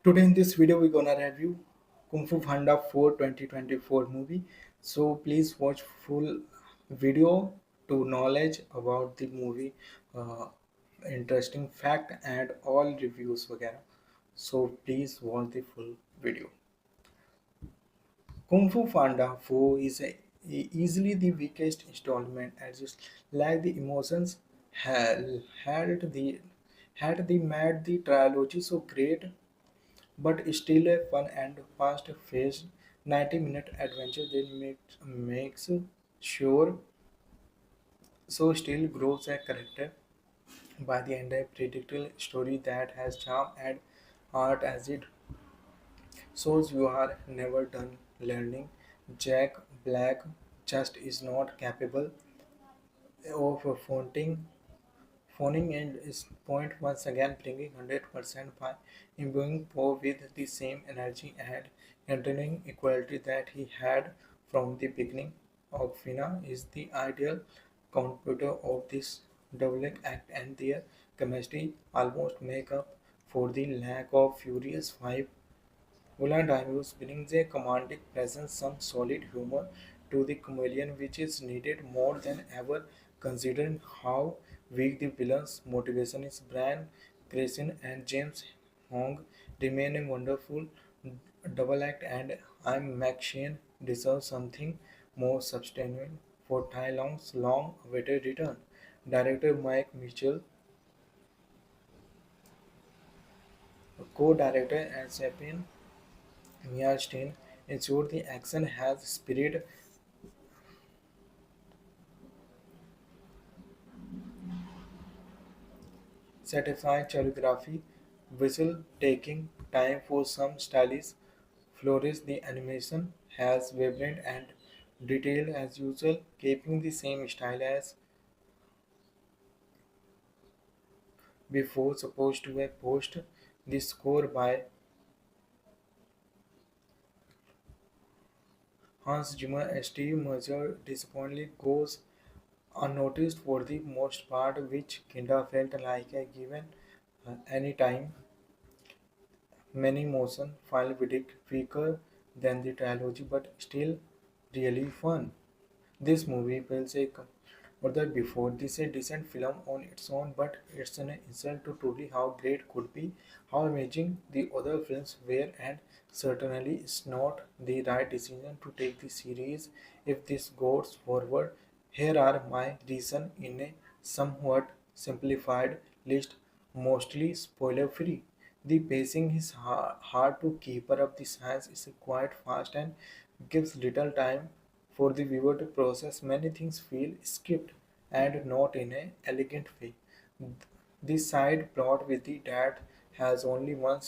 Today in this video we're gonna review Kung Fu Panda 4 2024 movie. So please watch full video to knowledge about the movie, uh, interesting fact and all reviews वगैरह. So please watch the full video. Kung Fu Panda 4 is easily the weakest installment, as just like the emotions had the made the trilogy so great, but still a fun and fast-paced 90-minute adventure that makes sure so still grows a character by the end a predictable story that has charm and art as it shows you are never done learning. Jack Black just is not capable of phoning in his point once again, bringing 100% by imbuing Poe with the same energy and entertaining equality that he had from the beginning. Awkwafina is the ideal contributor of this doubling act, and their chemistry almost make up for the lack of Furious 5. Ulan Dimus brings a commanding presence, some solid humor to the comedian, which is needed more than ever considering how weak the villain's motivation is. Brian Cranston and James Hong remain a wonderful double act, and I'm McShane deserves something more substantial for Tai Long's long-awaited return. Director Mike Mitchell, co-director and Sapien Meyerstein ensured the action has spirit, satisfying choreography, whistle taking time for some stylish flourish. The animation has vibrant and detailed as usual, keeping the same style as before. Supposed to be post the score by Hans Zimmer and Steve Mercer disappointingly goes unnoticed for the most part, which kinda felt like a given any time. Many motion file predict weaker than the trilogy, but still really fun. This movie feels a further before this a decent film on its own, but it's an insult to truly how great could be, how amazing the other films were, and certainly it's not the right decision to take the series if this goes forward. Here are my reasons in a somewhat simplified list, mostly spoiler free. The pacing is hard to keep up. The science is quite fast and gives little time for the viewer to process. Many things feel skipped and not in an elegant way. The side plot with the dad has only one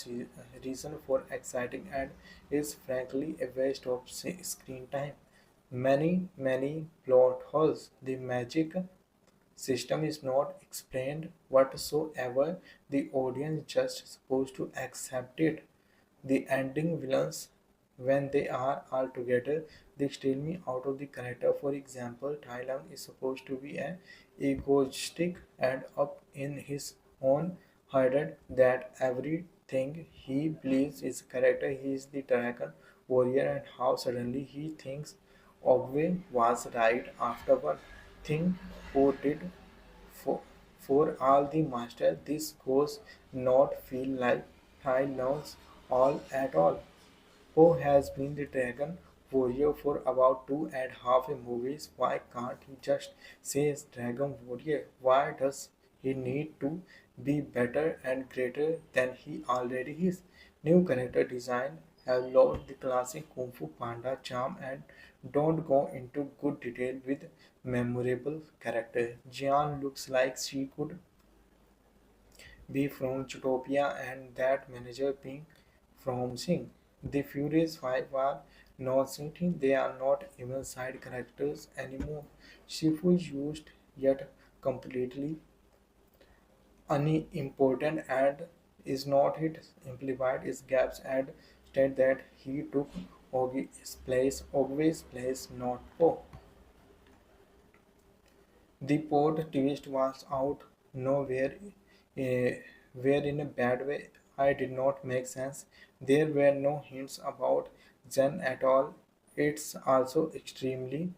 reason for exciting and is frankly a waste of screen time. Many plot holes. The magic system is not explained whatsoever. The audience just supposed to accept it. The ending villains, when they are all together, they steal me out of the character. For example, Tai Lung is supposed to be an egoistic and up in his own head that everything he believes is character. He is the dragon warrior, and how suddenly he thinks Ogwe was right afterward. Think who did for, for all the master, this goes not feel like Tai Lung's all at all. Poe has been the dragon warrior for about 2.5 movies. Why can't he just say dragon warrior? Why does he need to be better and greater than he already is? New character design have lost the classic Kung Fu Panda charm and don't go into good detail with memorable character. Jian looks like she could be from Zootopia and that manager being from Sing. The Furious Five are not sitting, they are not even side characters anymore. Shifu is used yet completely unimportant and is not it implied his gaps and state that he took Ogwe's place, not Po. The plot twist was out nowhere, where in a bad way. I did not make sense. There were no hints about Zen at all. It's also extremely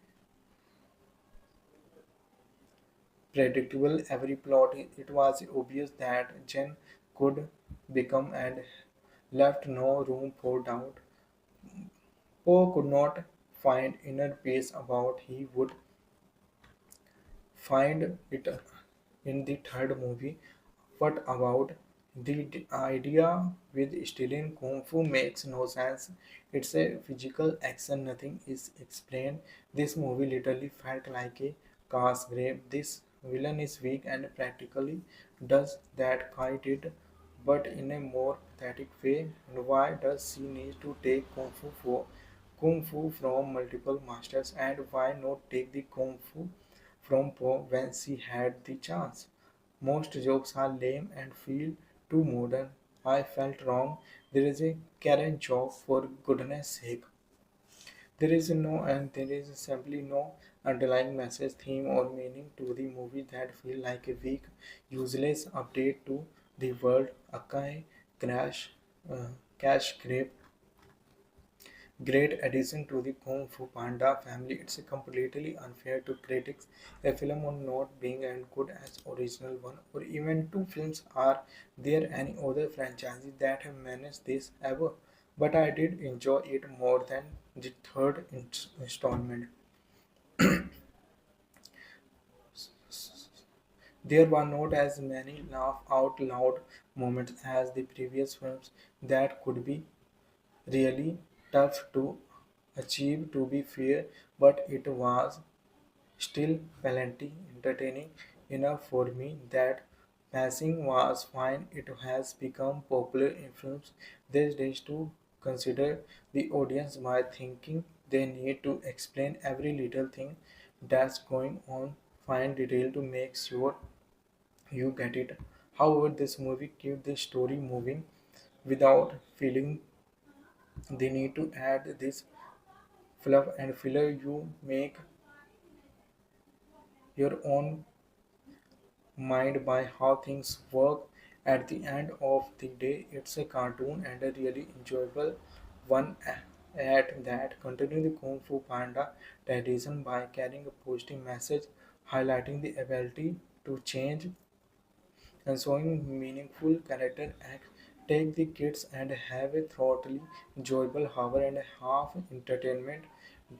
predictable. Every plot, it was obvious that Jen could become and left no room for doubt. Poe could not find inner peace about he would find it in the third movie. What about the idea with stealing Kung Fu makes no sense. It's a physical action, nothing is explained. This movie literally felt like a cast grave. This villain is weak and practically does that fight it, but in a more pathetic way. And why does she need to take Kung Fu from multiple masters, and why not take the Kung Fu from Poe when she had the chance? Most jokes are lame and feel too modern. I felt wrong. There is a Karen joke for goodness sake. There is simply no underlying message, theme, or meaning to the movie that feel like a weak, useless update to the world. Akai Crash, uh, Cash Grab great addition to the Kung Fu Panda family. It's completely unfair to critics a film on not being as good as original one or even two films. Are there any other franchises that have managed this ever? But I did enjoy it more than the third installment. There were not as many laugh out loud moments as the previous films that could be really tough to achieve to be fair, but it was still plenty entertaining enough for me that passing was fine. It has become popular in films these days to consider the audience by thinking they need to explain every little thing that's going on, find detail to make sure you get it. However, this movie kept the story moving without feeling the need to add this fluff and filler. You make your own mind by how things work. At the end of the day, it's a cartoon and a really enjoyable one at that. Continue the Kung Fu Panda tradition by carrying a positive message, highlighting the ability to change and showing meaningful character acts. Take the kids and have a thoroughly enjoyable hour and a half entertainment.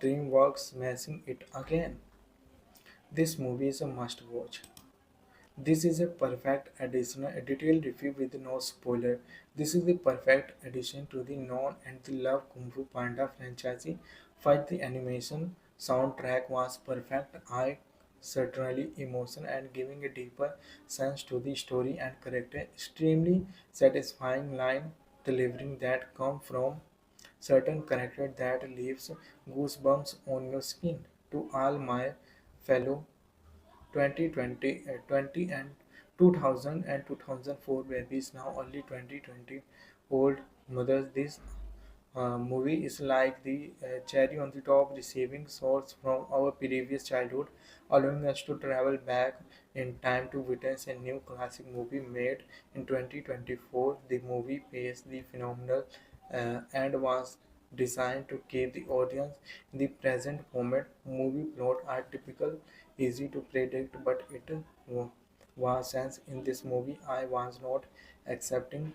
DreamWorks smashing it again. This movie is a must watch. This is a perfect addition, a detailed review with no spoiler. This is the perfect addition to the known and the loved Kung Fu Panda franchise. First, the animation soundtrack was perfect. I certainly emotion and giving a deeper sense to the story and character. Extremely satisfying line delivering that come from certain character that leaves goosebumps on your skin. To all my fellow 2020 and 2000 and 2004 babies, now only 2020 old mothers, this movie is like the cherry on the top, receiving source from our previous childhood, allowing us to travel back in time to witness a new classic movie made in 2024. The movie pays the phenomenal and was designed to keep the audience in the present moment. Movie plot are typical, easy to predict, but it was sense in this movie. I was not accepting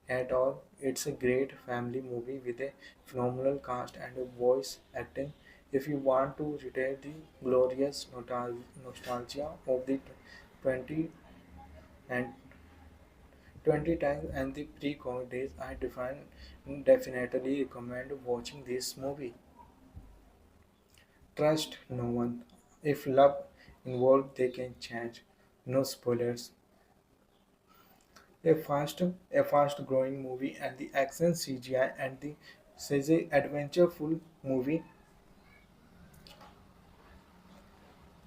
at all. It's a great family movie with a phenomenal cast and a voice acting. If you want to retain the glorious nostalgia of the 20 and 20 times and the pre-COVID days, I definitely recommend watching this movie. Trust no one. If love involved, they can change. No spoilers. A fast growing movie and the action CGI and the CG adventureful movie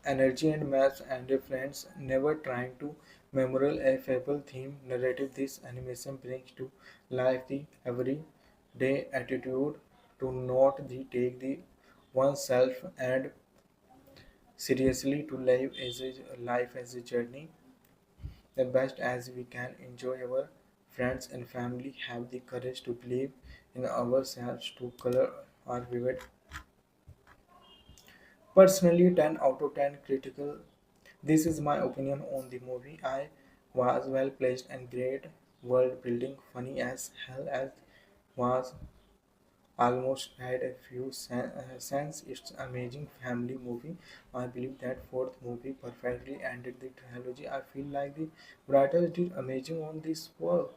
energy and maps and friends never trying to memorial a fable theme narrative. This animation brings to life the everyday attitude to not the take the oneself and seriously to life as a journey the best as we can enjoy our friends and family have the courage to believe in ourselves to color our vivid. Personally, 10 out of 10 critical. This is my opinion on the movie. I was well placed and great world building, funny as hell as was almost had a few sense. It's amazing family movie. I believe that fourth movie perfectly ended the trilogy. I feel like the writers did amazing on this work,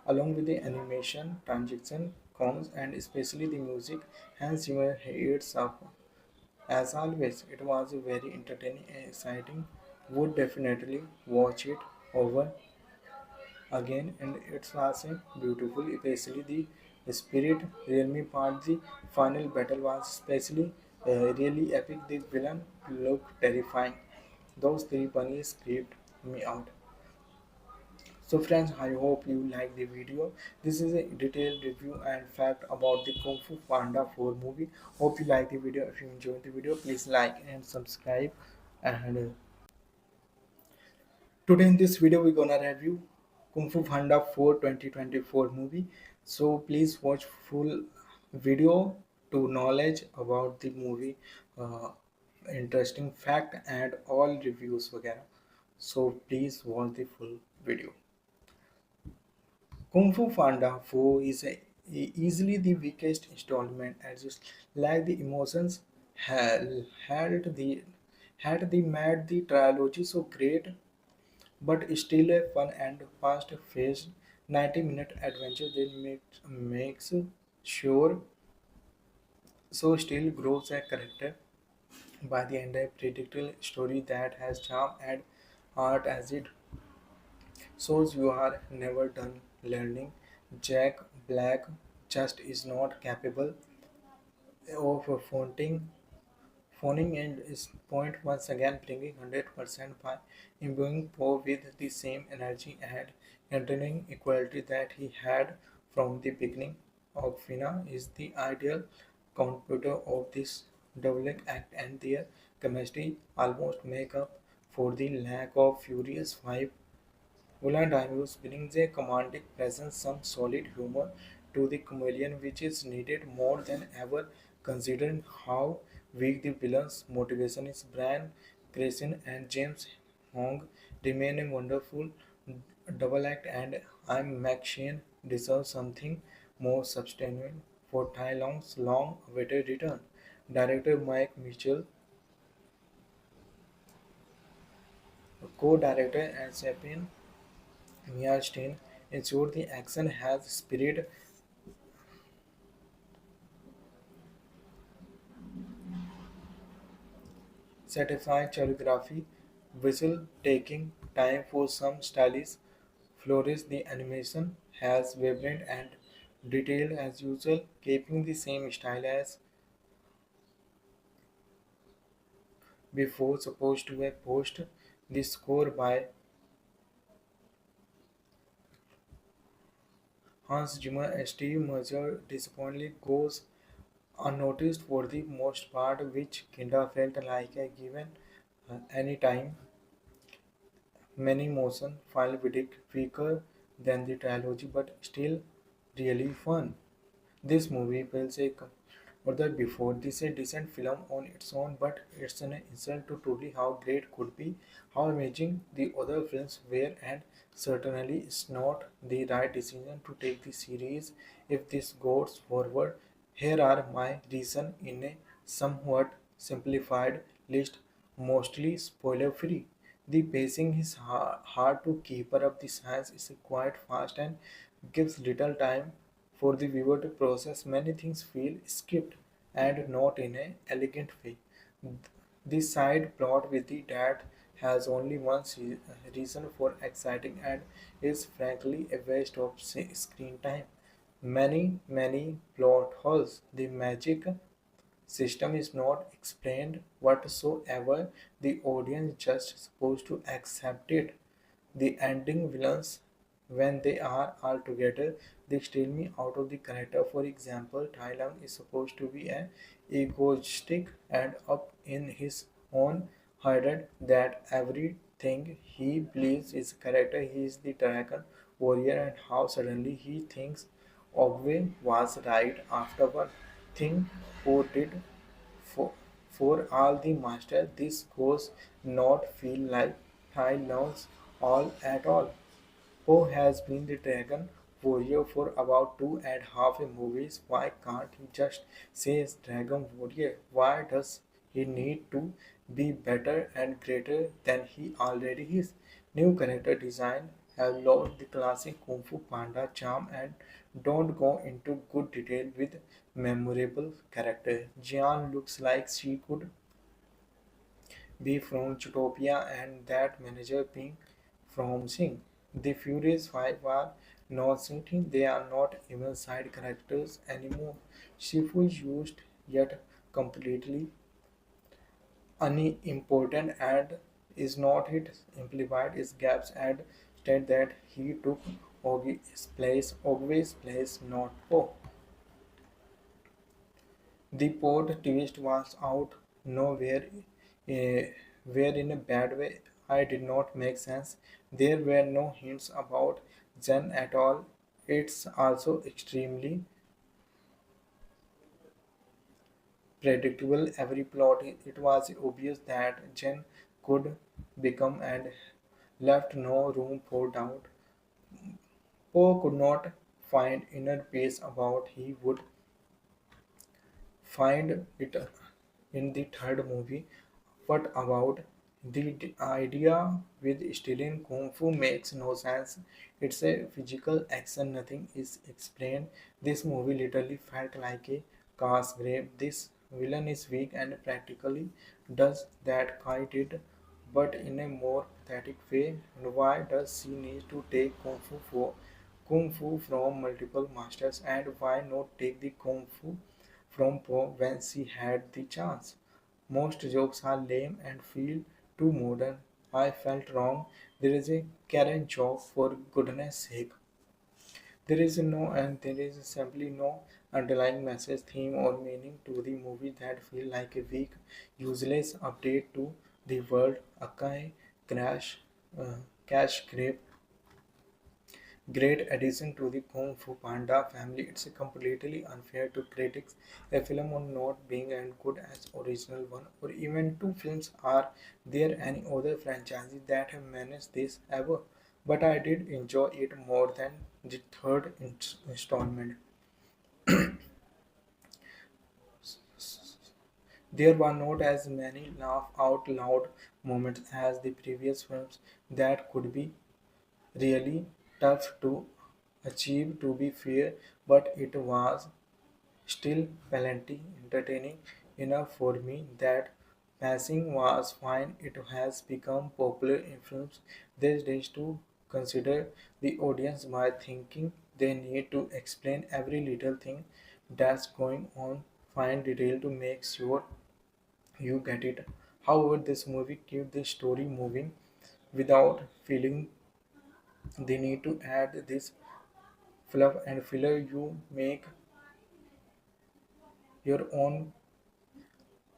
along with the animation, transition, comms, and especially the music. Hans Zimmer hits up as always. It was very entertaining and exciting. Would definitely watch it over again, and it was a beautiful, especially the spirit realm part. The final battle was especially really epic. The villain looked terrifying. Those three bunnies creeped me out. So friends, I hope you like the video. This is a detailed review and fact about the Kung Fu Panda 4 movie. Hope you like the video. If you enjoyed the video, please like and subscribe. And today in this video, we're gonna review Kung Fu Panda 4 2024 movie. So please watch full video to knowledge about the movie, uh, interesting fact and all reviews. वगैरह. So please watch the full video. Kung Fu Panda 4 is easily the weakest installment, as just like the emotions had the made the trilogy so great, but still a fun and fast-paced 90-minute adventure that makes sure so still grows a character by the end a predictable story that has charm and heart as it shows you are never done learning. Jack Black just is not capable of phoning in his point once again, bringing 100% by imbuing Poe with the same energy and entertaining equality that he had from the beginning. Awkwafina is the ideal computer of this double act, and their chemistry almost make up for the lack of Furious 5. Wulandanius brings a commanding presence, some solid humor to the comedian, which is needed more than ever considering how weak the villain's motivation is. Brian Cranston and James Hong remain a wonderful double act, and I'm McShane deserves something more substantial for Tai Long's long-awaited return. Director Mike Mitchell, co-director and champion Mia Stein ensured the action has spirit, satisfying choreography, whistle taking time for some stylish flourish. The animation has vibrant and detailed as usual, keeping the same style as before. Supposed to be post the score by Hans Zimmer and Steve Mercer disappointingly goes unnoticed for the most part, which kinda felt like a given any time. Many motion file predict weaker than the trilogy, but still really fun. This movie feels a further before this a decent film on its own, but it's an insult to truly how great could be, how amazing the other films were, and certainly it's not the right decision to take the series if this goes forward. Here are my reasons in a somewhat simplified list, mostly spoiler free. The pacing is hard to keep up. The science is quite fast and gives little time for the viewer to process. Many things feel skipped and not in an elegant way. The side plot with the dad has only one reason for exciting and is frankly a waste of screen time. Many plot holes. The magic system is not explained whatsoever. The audience just supposed to accept it. The ending villains, when they are all together, they steal me out of the character. For example, Thailand is supposed to be an egoistic and up in his own headed that everything thing he believes his character he is the dragon warrior and how suddenly he thinks Ogwe was right afterward. Think who did for, for all the master this goes not feel like I knows all at all. Who has been the Dragon Warrior for about 2.5 movies? Why can't he just say Dragon Warrior? Why does he need to be better and greater than he already is? New character design have lost the classic Kung Fu Panda charm and don't go into good detail with memorable character. Jian looks like she could be from Zootopia and that manager being from Sing. The Furious Five are not sitting, they are not even side characters anymore. Shifu is used yet completely unimportant and is not it implied is gaps and state that he took Ogwe's place, not Po. The plot twist was out nowhere, where in a bad way. I did not make sense. There were no hints about Zen at all. It's also extremely predictable. Every plot, it was obvious that Jen could become and left no room for doubt. Poe could not find inner peace about he would find it in the third movie. What about the idea with stealing kung fu makes no sense. It's a physical action, nothing is explained. This movie literally felt like a cast grave. This villain is weak and practically does that Kai did, but in a more pathetic way. And why does she need to take kung fu from multiple masters, and why not take the kung fu from Po when she had the chance? Most jokes are lame and feel too modern. I felt wrong. There is a Karen joke for goodness sake. There is no and there is simply no underlying message, theme, or meaning to the movie that feel like a weak, useless update to the world. Akai crash, uh, cash grab great addition to the Kung Fu Panda family. It's completely unfair to critics a film on not being as good as original one or even two films. Are there any other franchises that have managed this ever? But I did enjoy it more than the third installment. There were not as many laugh out loud moments as the previous films that could be really tough to achieve to be fair, but it was still plenty entertaining enough for me. That passing was fine. It has become popular in films these days to consider the audience by thinking they need to explain every little thing that's going on, find detail to make sure you get it. However, this movie keeps the story moving without feeling the need to add this fluff and filler. You make your own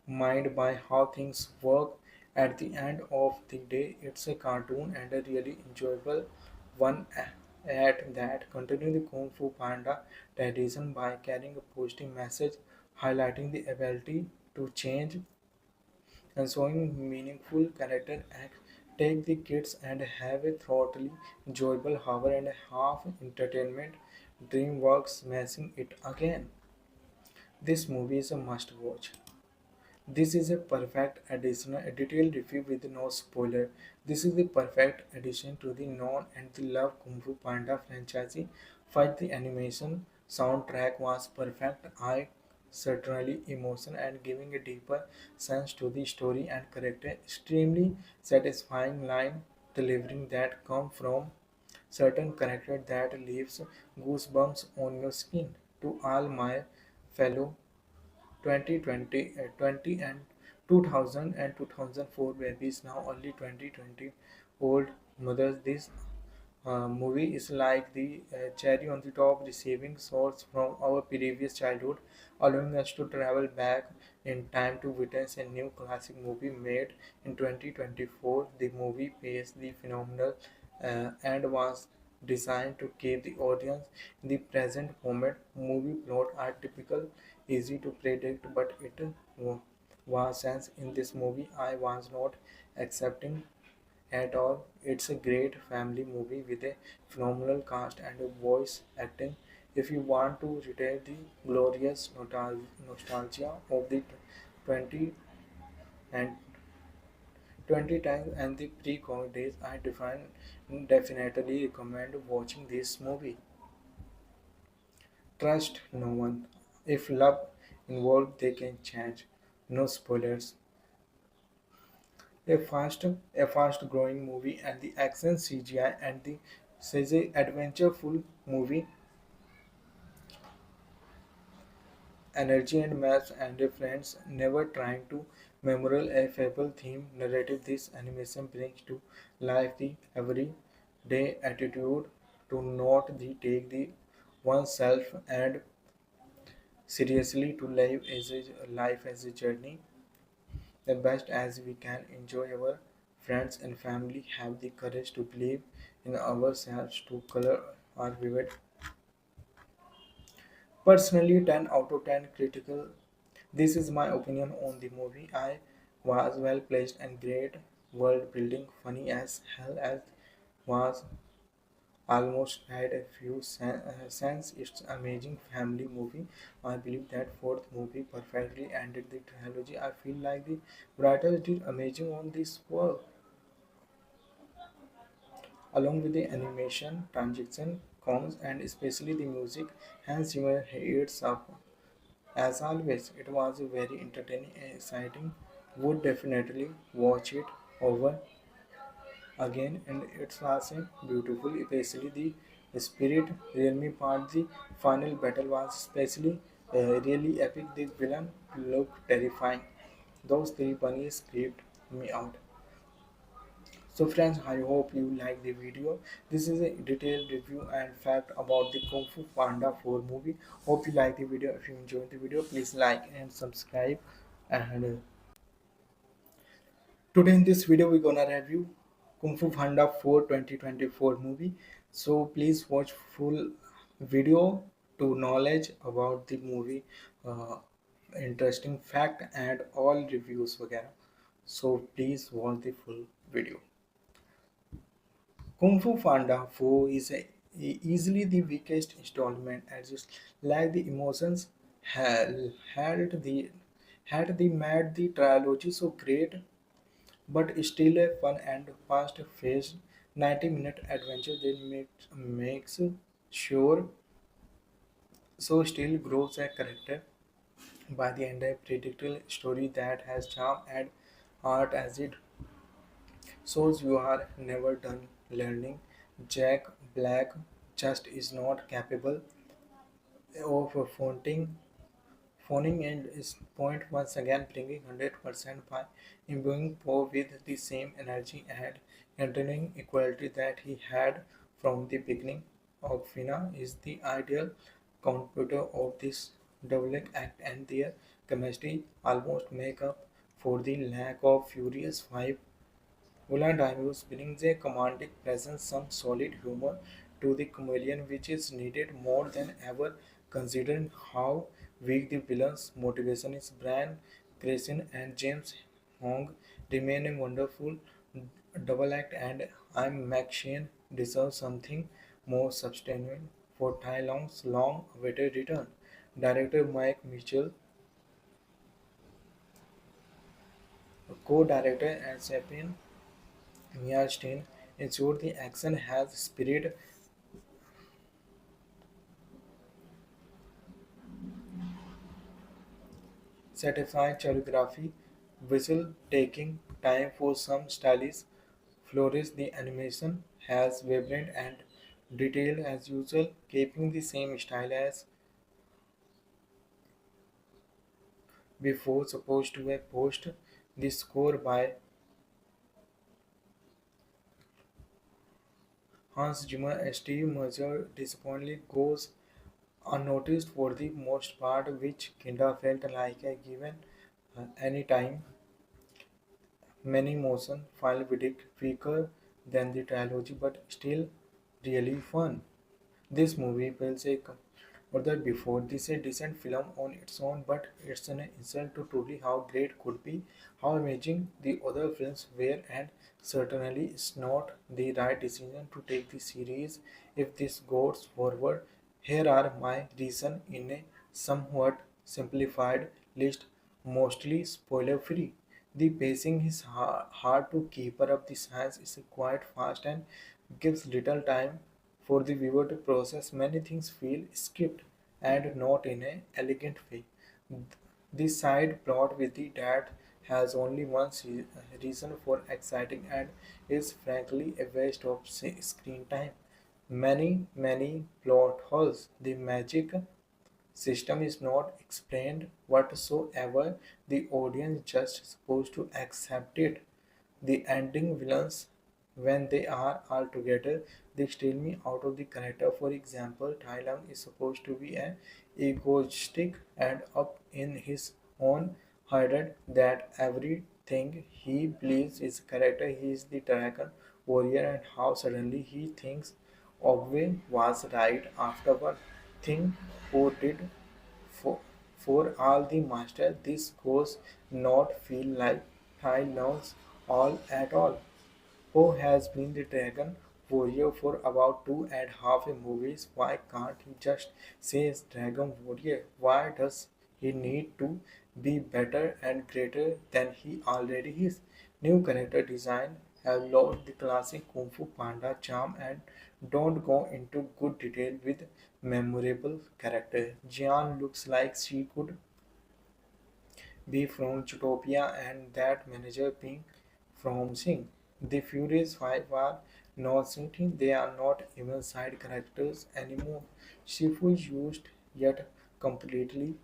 mind by how things work. At the end of the day, it's a cartoon and a really enjoyable one at that. Continue the Kung Fu Panda tradition by carrying a positive message, highlighting the ability to change and showing meaningful character acts. Take the kids and have a thoroughly enjoyable hour and a half entertainment. DreamWorks smashing it again. This movie is a must watch. This is a perfect addition, a detailed review with no spoiler. This is the perfect addition to the known and the loved Kung Fu Panda franchise. First, the animation soundtrack was perfect. I certainly emotion and giving a deeper sense to the story and character. Extremely satisfying line delivering that come from certain character that leaves goosebumps on your skin. To all my fellow 2020 and 2000 and 2004 babies now only 2020 old mothers, this movie is like the cherry on the top, receiving shots from our previous childhood, allowing us to travel back in time to witness a new classic movie made in 2024. The movie paced the phenomenal and was designed to keep the audience in the present moment. Movie plot are typical, easy to predict, but it was sense in this movie I was not accepting at all. It's a great family movie with a phenomenal cast and a voice acting. If you want to retell the glorious nostalgia of the 20 and 2010s and the pre-COVID days, I definitely recommend watching this movie. Trust no one. If love involved, they can change. No spoilers. A fast growing movie and the action CGI and the CG adventureful movie energy and maps and friends never trying to memorial a fable theme narrative. This animation brings to life the everyday attitude to not the take the oneself and seriously to life as a journey the best as we can enjoy our friends and family have the courage to believe in ourselves to color our vivid personally 10 out of 10 critical. This is my opinion on the movie. I was well placed and great world building funny as hell as was almost had a few sense it's amazing family movie. I believe that fourth movie perfectly ended the trilogy. I feel like the writers did amazing on this work along with the animation, transition, comms and especially the music. Hans Zimmer hits up as always. It was very entertaining and exciting. Would definitely watch it over again, and it was beautiful, especially the spirit realm part. The final battle was especially really epic. The villain looked terrifying. Those three bunnies creeped me out. So friends, I hope you like the video. This is a detailed review and fact about the Kung Fu Panda 4 movie. Hope you like the video. If you enjoyed the video, please like and subscribe. And today in this video, we're gonna review Kung Fu Panda 4 2024 movie. So please watch full video to knowledge about the movie, uh, interesting fact and all reviews. वगैरह. So please watch the full video. Kung Fu Panda 4 is easily the weakest installment as just like the emotions had the made the trilogy so great but still a fun and fast-paced 90-minute adventure that makes sure so still grows a character by the end a predictable story that has charm and art as it shows you are never done learning. Jack Black just is not capable of phoning and his point once again bringing 100% by imbuing Poe with the same energy and entertaining equality that he had from the beginning. Okfina is the ideal computer of this double act and their chemistry almost make up for the lack of Furious 5. Ulan Dimus brings a commanding presence, some solid humor to the comedian, which is needed more than ever considering how weak the villain's motivation is. Brian Cranston and James Hong remain a wonderful double act, and I'm McShane deserves something more substantial for Tai Long's long-awaited return. Director Mike Mitchell, co-director and Sapien Mia Stein ensured the action has spirit, satisfying choreography, whistle taking time for some stylish flourish. The animation has vibrant and detailed as usual, keeping the same style as before. Supposed to a post. The score by Hans Zimmer and Steve Mercer disappointingly goes unnoticed for the most part, which kinda felt like a given. anytime. Many motion file predict weaker than the trilogy, but still really fun. This movie feels a order before this a decent film on its own, but it's an insult to truly how great could be, how amazing the other films were, and certainly it's not the right decision to take the series if this goes forward. Here are my reasons in a somewhat simplified list, mostly spoiler free. The pacing is hard to keep up. The science is quite fast and gives little time for the viewer to process. Many things feel skipped and not in an elegant way. The side plot with the dad has only one reason for exciting and is frankly a waste of screen time. Many plot holes. The magic system is not explained whatsoever. The audience just supposed to accept it. The ending villains, when they are all together, they steal me out of the character. For example, Tai Lung is supposed to be an egoistic and up in his own head that everything he believes is character. He is the dragon warrior, and how suddenly he thinks Ogwe was right afterward. Thing who did for, for all the master, this goes not feel like Tai Lung's all at all. Poe has been the dragon warrior for about 2.5 movies. Why can't he just say dragon warrior? Why does he need to be better and greater than he already is? New character design have lost the classic Kung Fu Panda charm and don't go into good detail with memorable character. Jian looks like she could be from Zootopia and that manager being from Sing. The Furious Five are not sentient, they are not even side characters anymore. Shifu is used yet completely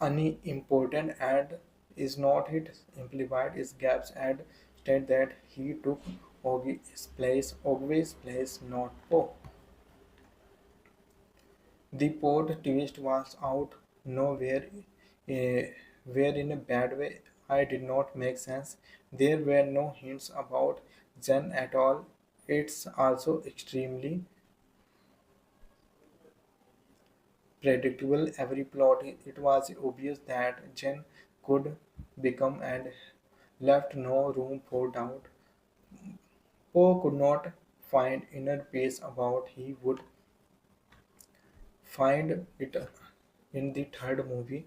unimportant and is not it implied is gaps and state that he took Ogwe's place, not Po. The plot twist was out nowhere, where in a bad way. I did not make sense. There were no hints about Zen at all. It's also extremely predictable. Every plot, it was obvious that Jen could become and left no room for doubt. Poe could not find inner peace about he would find it in the third movie.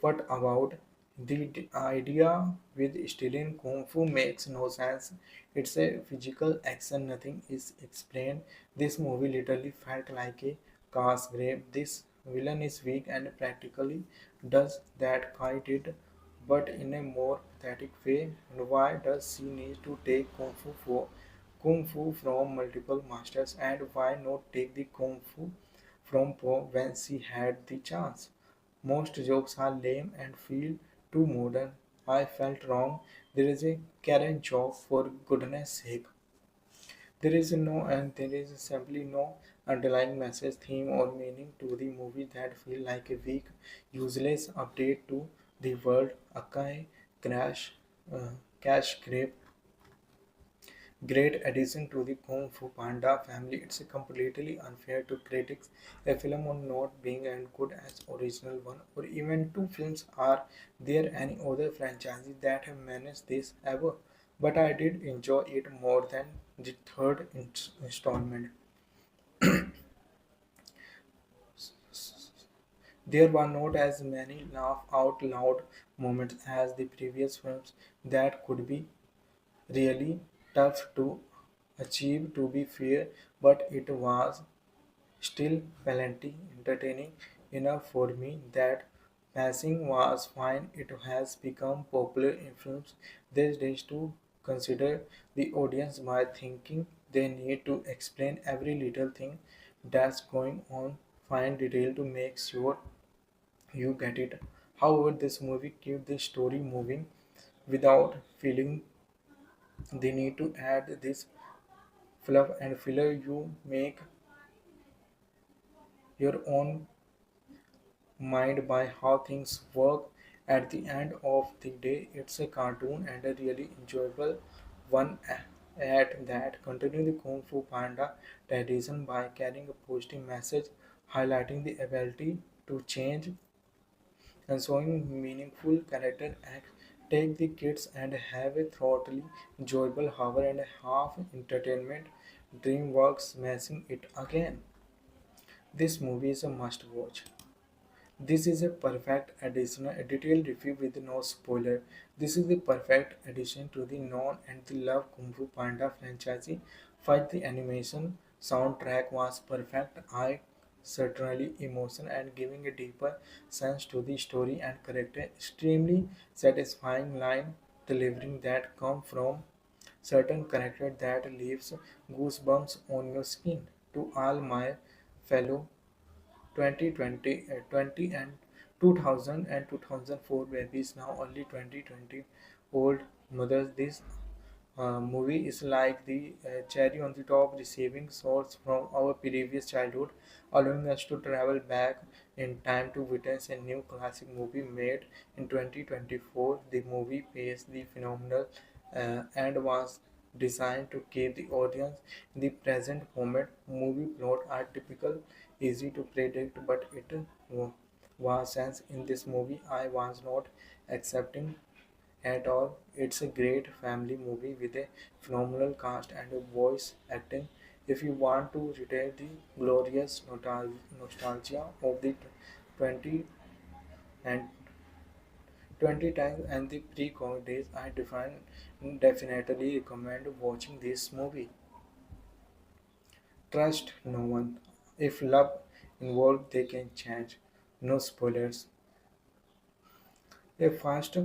What about the idea with stealing Kung Fu makes no sense. It's a physical action, nothing is explained. This movie literally felt like a cast grave. This villain is weak and practically does that Kai did, but in a more pathetic way. And why does she need to take Kung Fu from multiple masters, and why not take the Kung Fu from Po when she had the chance? Most jokes are lame and feel too modern. I felt wrong. There is a Karen joke for goodness sake. There is simply no underlying message, theme, or meaning to the movie that feel like a weak, useless update to the world. Akai crash, cash grab. Great addition to the Kung Fu Panda family. It's completely unfair to critics a film on not being as good as original one or even two films. Are there any other franchises that have managed this ever? But I did enjoy it more than the third installment. There were not as many laugh out loud moments as the previous films that could be really tough to achieve to be fair, but it was still plenty entertaining enough for me that passing was fine. It has become popular in films these days to consider the audience by thinking they need to explain every little thing that's going on, find detail to make sure you get it. However, this movie keeps the story moving without feeling the need to add this fluff and filler. You make your own mind by how things work At the end of the day, it's a cartoon and a really enjoyable one at that. Continue the Kung Fu Panda tradition by carrying a positive message, highlighting the ability to change and showing meaningful character acts. Take the kids and have a thoroughly enjoyable hour and a half entertainment. DreamWorks smashing it again. This movie is a must watch. This is a perfect addition, a detailed review with no spoiler. This is the perfect addition to the known and the loved Kung Fu Panda franchise. First, the animation soundtrack was perfect. I certainly emotion and giving a deeper sense to the story and character. Extremely satisfying line delivering that come from certain character that leaves goosebumps on your skin. To all my fellow 20 and 2000 and 2004 babies, now only 2020 old mothers. This movie is like the cherry on the top, receiving source from our previous childhood, allowing us to travel back in time to witness a new classic movie made in 2024. The movie pays the phenomenal and was designed to keep the audience in the present moment. Movie plot are typical, easy to predict, but it was sense in this movie. I was not accepting at all. It's a great family movie with a phenomenal cast and a voice acting. If you want to retain the glorious nostalgia of the 20 and 20 times and the pre-COVID days, I definitely recommend watching this movie. Trust no one. If love involved, they can change. No spoilers. A fast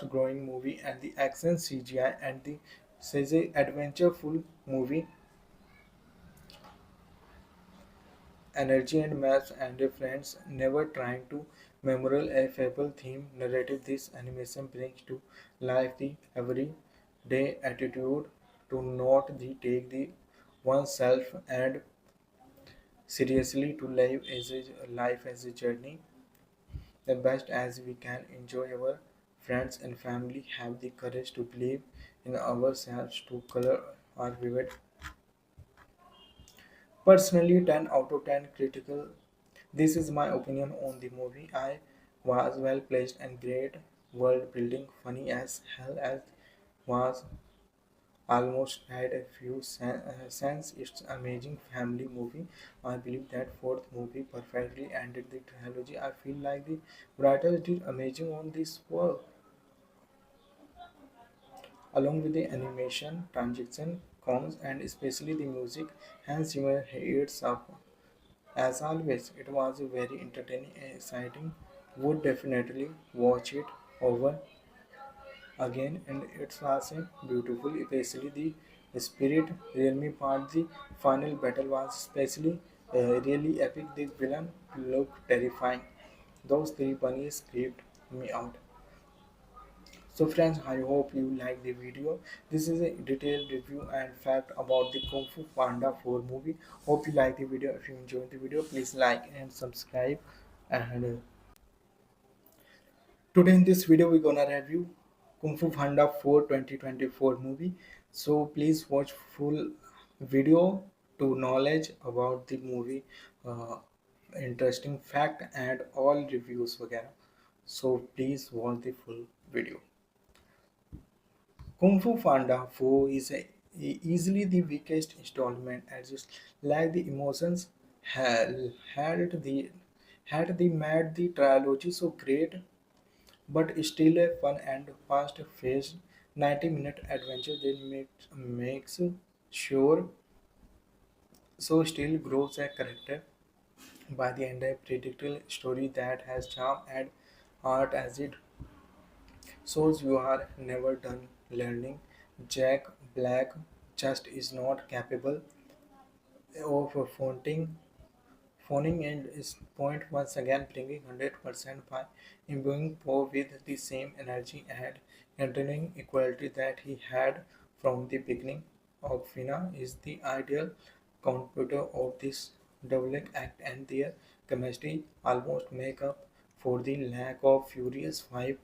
growing movie and the action CGI and the says a adventureful movie, energy and maps and a friends never trying to memorial a fable theme narrative. This animation brings to life the everyday attitude to not the take the oneself and seriously to life as a journey the best as we can enjoy our friends and family have the courage to believe in ourselves to color our vivid. Personally, 10 out of 10 critical. This is my opinion on the movie. I was well placed and great world building, funny as hell as was almost had a few sense. It's amazing family movie. I believe that fourth movie perfectly ended the trilogy. I feel like the writers did amazing on this work, along with the animation, transition, comms, and especially the music. Hans Zimmer hits up as always. It was a very entertaining and exciting. Would definitely watch it over again, and it's also beautiful, especially the spirit realm part. The final battle was especially really epic. The villain looked terrifying. Those three bunnies creeped me out. So friends, I hope you like the video. This is a detailed review and fact about the Kung Fu Panda 4 movie. Hope you like the video. If you enjoyed the video, please like and subscribe. And today in this video, we're gonna review Kung Fu Panda 4 2024 movie. So please watch full video to knowledge about the movie, uh, interesting fact and all reviews. वगैरह. So please watch the full video. Kung Fu Panda 4 is easily the weakest installment, as just like the emotions had had the made the trilogy so great, but still a fun and fast-paced 90-minute adventure that makes sure so still grows a character by the end a predictable story that has charm and heart as it shows you are never done learning. Jack Black just is not capable of phoning in his point once again, bringing 100% by imbuing Poe with the same energy and continuing equality that he had from the beginning. Awkwafina is the ideal computer of this double act, and their chemistry almost make up for the lack of Furious 5.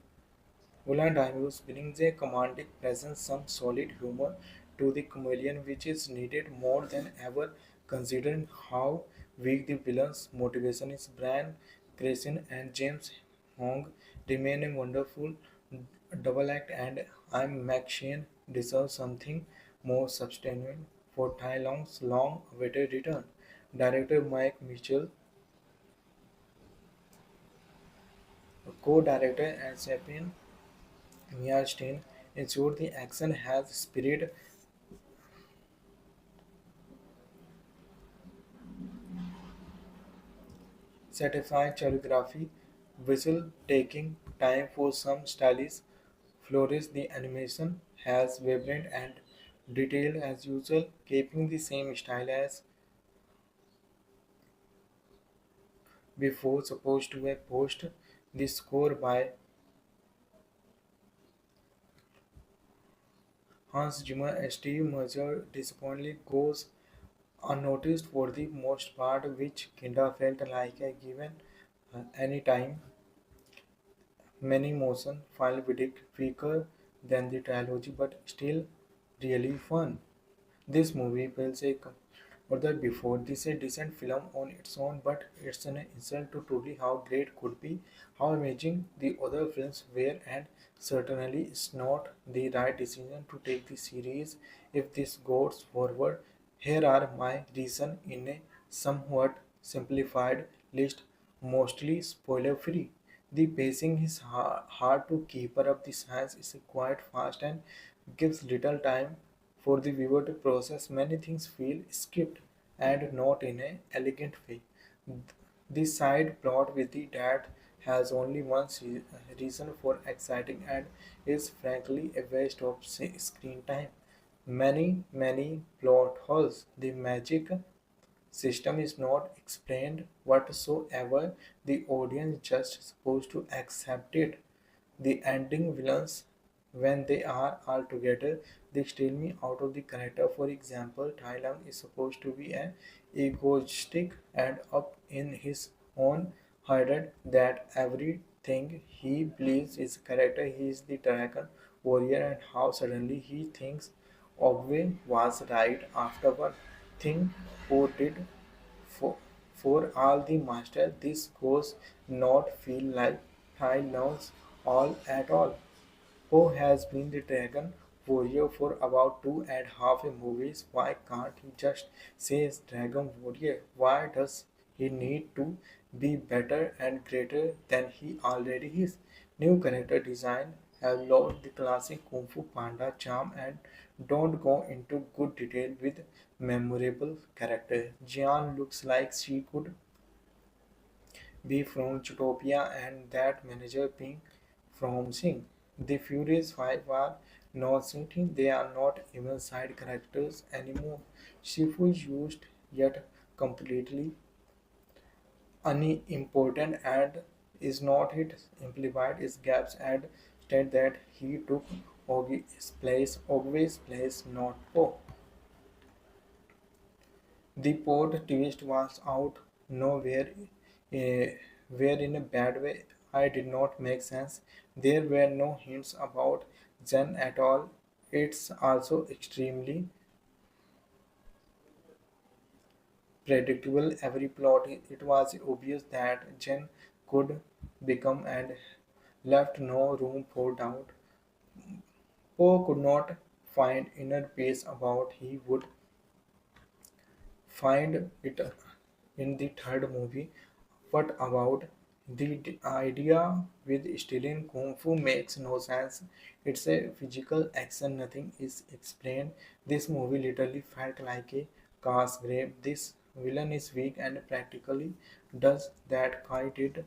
Volandius brings a commanding presence, some solid humor to the chameleon, which is needed more than ever considering how weak the villain's motivation is. Brian Cranston and James Hong remain a wonderful double act, and I'm McShane deserves something more substantial for Tai Long's long-awaited return. Director Mike Mitchell, co-director and Sapien Meyerstein ensured the action has spirit, satisfying choreography, whistle taking time for some stylish flourish. The animation has vibrant and detailed as usual, keeping the same style as before. Supposed to have post the score by Hans Zimmer and Steve Mercer disappointingly goes unnoticed for the most part, which kinda felt like a given any time. Many motion file predict weaker than the trilogy, but still really fun. This movie feels a further before this a decent film on its own, but it's an insult to truly how great could be, how amazing the other films were, and certainly it's not the right decision to take the series if this goes forward. Here are my reasons in a somewhat simplified list, mostly spoiler free. The pacing is hard to keep up. The science is quite fast and gives little time for the viewer to process. Many things feel skipped and not in an elegant way. The side plot with the dad has only one reason for exciting and is frankly a waste of screen time. Many plot holes. The magic system is not explained whatsoever. The audience just supposed to accept it. The ending villains, when they are all together, they steal me out of the character. For example, Thailand is supposed to be an egoistic and up in his own head that everything he believes is character. He is the dragon warrior, and how suddenly he thinks Ogwe was right afterward. Thing who did for, for all the master, this goes not feel like Thai knows all at all. Poe has been the dragon warrior for about 2.5 movies. Why can't he just say he's dragon warrior? Why does he need to be better and greater than he already is? New character design have lost the classic Kung Fu Panda charm and don't go into good detail with memorable character. Jian looks like she could be from Zootopia and that manager being from Sing. The Furious Five are not sitting, they are not even side characters anymore. Shifu is used yet completely unimportant and is not it implied is gaps and state that he took Ogwe's place, not Po. The plot twist was out nowhere, where in a bad way. I did not make sense. There were no hints about Zen at all. It's also extremely predictable. Every plot, it was obvious that Jen could become and left no room for doubt. Poe could not find inner peace about he would find it in the third movie. What about the idea with stealing kung fu makes no sense. It's a physical action, nothing is explained. This movie literally felt like a cast grave. This villain is weak and practically does that Kai did,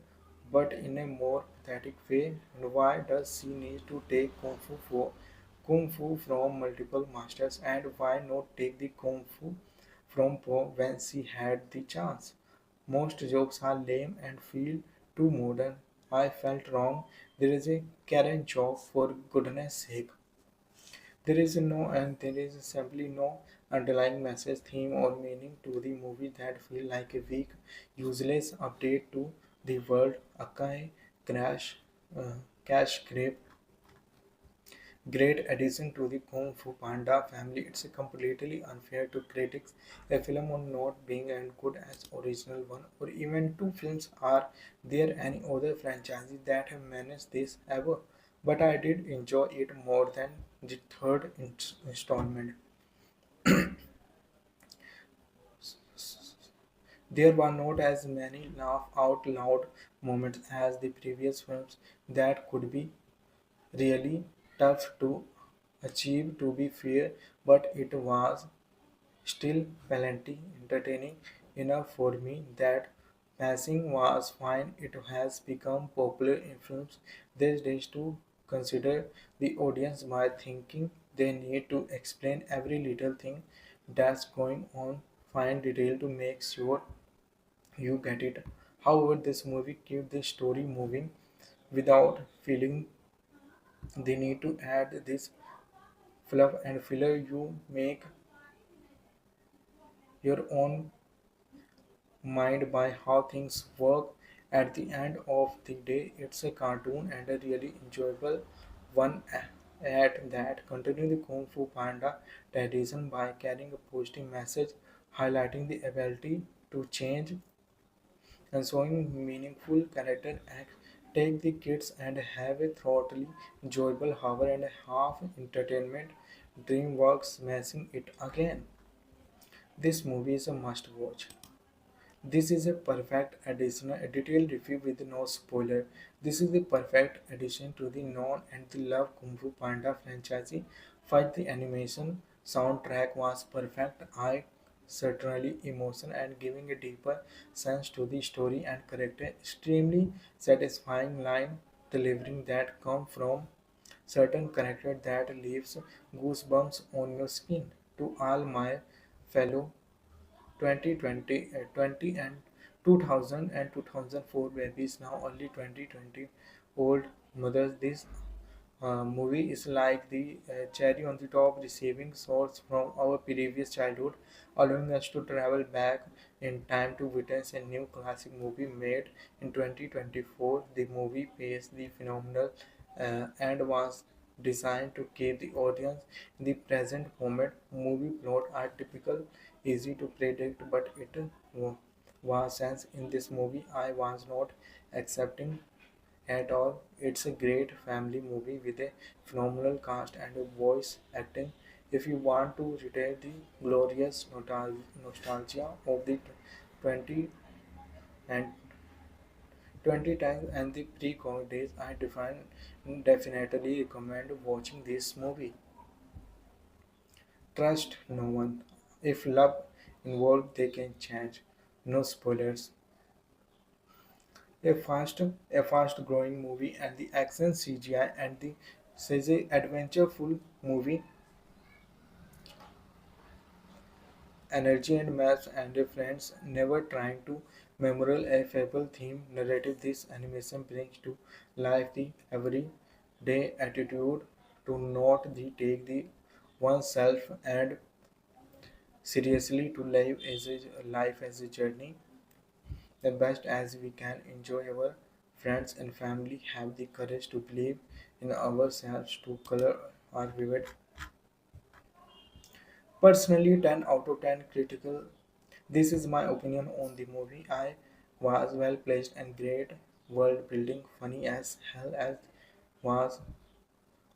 but in a more pathetic way. And why does she need to take kung fu from multiple masters, and why not take the kung fu from Po when she had the chance? Most jokes are lame and feel too modern. I felt wrong. There is a Karen joke for goodness sake. There is simply no underlying message, theme, or meaning to the movie that feel like a weak, useless update to the world. Akai Crash, Cash Grab, great addition to the Kung Fu Panda family. It's completely unfair to critics a film on not being as good as original one, or even two films. Are there any other franchises that have managed this ever? But I did enjoy it more than the third installment. There were not as many laugh out loud moments as the previous films. That could be really tough to achieve, to be fair, but it was still plenty entertaining enough for me. That passing was fine. It has become popular in films these days to consider the audience by thinking they need to explain every little thing that's going on, find detail to make sure you get it. However, this movie keeps the story moving without feeling the need to add this fluff and filler. You make your own mind by how things work. At the end of the day, it's a cartoon and a really enjoyable one at that. Continue the Kung Fu Panda tradition by carrying a positive message, highlighting the ability to change and showing meaningful character acts. Take the kids and have a thoroughly enjoyable hour and a half entertainment. DreamWorks smashing it again. This movie is a must watch. This is a perfect addition, a detailed review with no spoiler. This is the perfect addition to the known and the loved Kung Fu Panda franchise. First, the animation soundtrack was perfect. I certainly emotion and giving a deeper sense to the story and character. Extremely satisfying line delivering that come from certain character that leaves goosebumps on your skin. To all my fellow 2020 and 2000 and 2004 babies, now only 2020 old mothers, this movie is like the cherry on the top, receiving shots from our previous childhood, allowing us to travel back in time to witness a new classic movie made in 2024. The movie pays the phenomenal and was designed to keep the audience in the present moment. Movie plot are typical, easy to predict, but it was sense in this movie. I was not accepting at all. It's a great family movie with a phenomenal cast and a voice acting. If you want to retain the glorious nostalgia of the 20 and 2010s and the pre-COVID days, I definitely recommend watching this movie. Trust no one. If love involved, they can change. No spoilers. A fast growing movie and the action CGI and the says a adventureful movie, energy and maps and a friends never trying to memorial a fable theme narrative. This animation brings to life the everyday attitude to not the take the oneself and seriously to life as a journey the best as we can enjoy our friends and family have the courage to believe in ourselves to color our vivid. Personally, 10 out of 10 critical. This is my opinion on the movie. I was well placed and great world building, funny as hell as was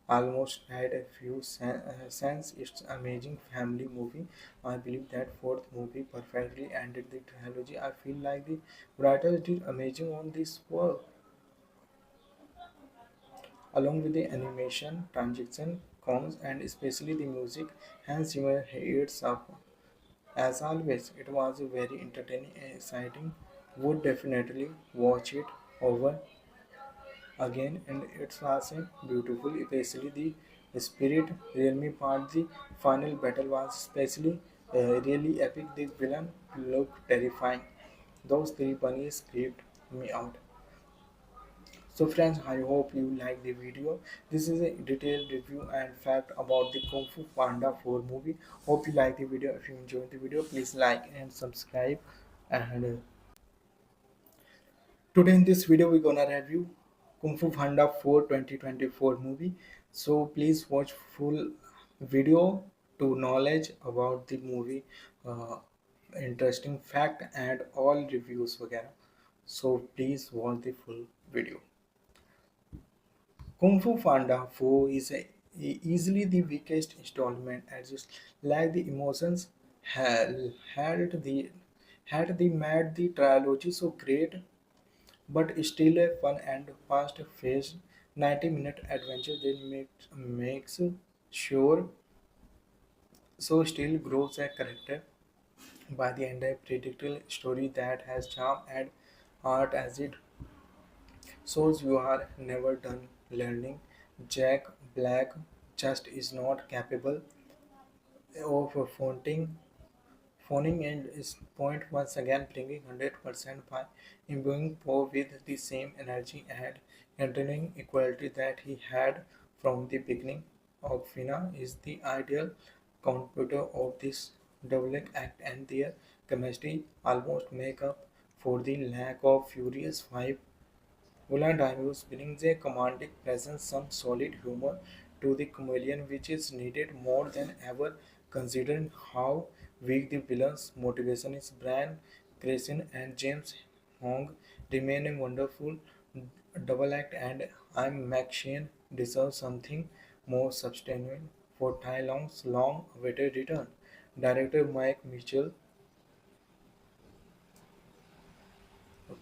almost had a few sense. It's amazing family movie. I believe that fourth movie perfectly ended the trilogy. I feel like the writers did amazing on this work, along with the animation, transition, cons, and especially the music. Hans Zimmer hits up as always. It was a very entertaining and exciting. Would definitely watch it over again, and it was a beautiful, especially the spirit realm part. The final battle was especially really epic. The villain looked terrifying. Those three bunnies creeped me out. So friends, I hope you like the video. This is a detailed review and fact about the Kung Fu Panda 4 movie. Hope you like the video. If you enjoyed the video, please like and subscribe. And today in this video, we're gonna review Kung Fu Panda 4 2024 movie. So please watch full video to knowledge about the movie, uh, interesting fact and all reviews वगैरह. So please watch the full video. Kung Fu Panda 4 is easily the weakest installment, as just like the emotions had the made the trilogy so great, but still a fun and fast-paced 90-minute adventure that makes sure so still grows a character by the end a predictable story that has charm and art as it shows you are never done learning. Jack Black just is not capable of phoning in his point once again, bringing 100% by imbuing Poe with the same energy and entertaining equality that he had from the beginning. Awkwafina is the ideal computer of this double act, and their chemistry almost make up for the lack of Furious 5. Diamond brings a commanding presence, some solid humor to the comedian, which is needed more than ever considering how weak the villain's motivation is. Brian Cranston and James Hong remain a wonderful double act, and I'm McShane deserves something more substantial for Tai Long's long-awaited return. Director Mike Mitchell,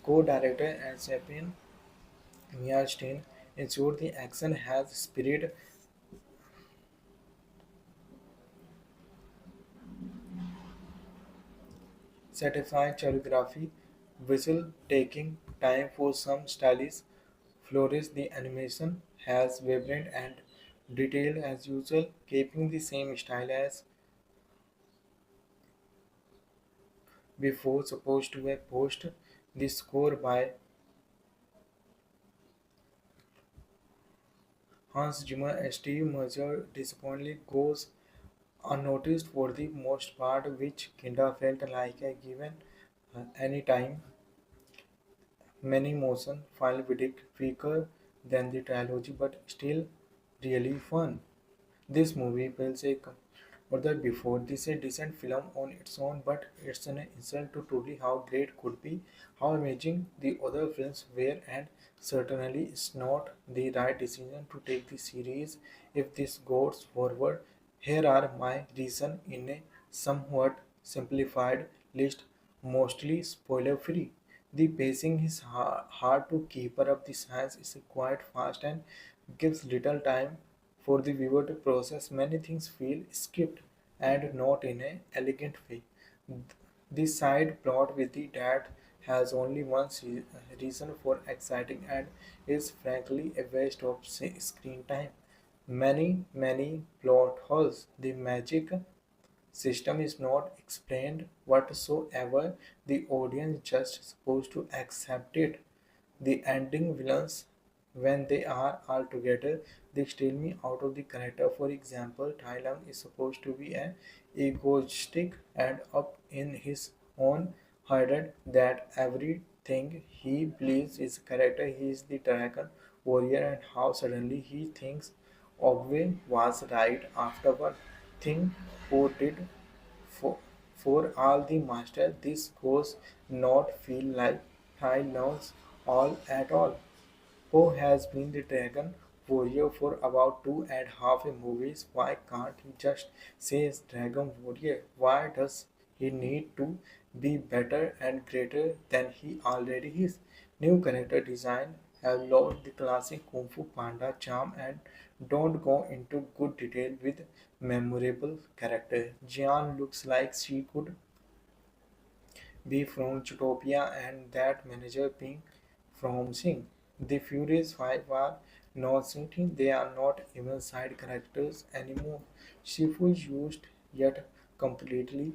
co-director and Sapien Meyerstein ensured the action has spirit, satisfying choreography, whistle taking time for some stylish flourish. The animation has vibrant and detailed as usual, keeping the same style as before. Supposed to a post. The score by Hans Zimmer and Steve Mercer disappointingly goes unnoticed for the most part, which kinda felt like a given any time. Many motion file predict weaker than the trilogy, but still really fun. This movie feels a further before this a decent film on its own, but it's an insult to truly how great could be, how amazing the other films were, and certainly it's not the right decision to take the series if this goes forward. Here are my reasons in a somewhat simplified list, mostly spoiler free. The pacing is hard to keep up. The science is quite fast and gives little time for the viewer to process. Many things feel skipped and not in an elegant way. The side plot with the dad has only one reason for exciting and is frankly a waste of screen time. Many plot holes. The magic system is not explained whatsoever. The audience just supposed to accept it. The ending villains, when they are all together, they steal me out of the character. For example, Tai Lung is supposed to be an egoistic and up in his own head that everything he believes is character. He is the dragon warrior, and how suddenly he thinks Ogwe was right afterward. Thing who did for, for all the master, this goes not feel like Tai Lung's all at all. Poe has been the dragon warrior for about 2.5 movies. Why can't he just say dragon warrior? Why does he need to be better and greater than he already is? New character design have lost the classic Kung Fu Panda charm and don't go into good detail with memorable character. Jian looks like she could be from Zootopia and that manager being from Sing. The Furious Five are not sitting, they are not even side characters anymore. Shifu is used yet completely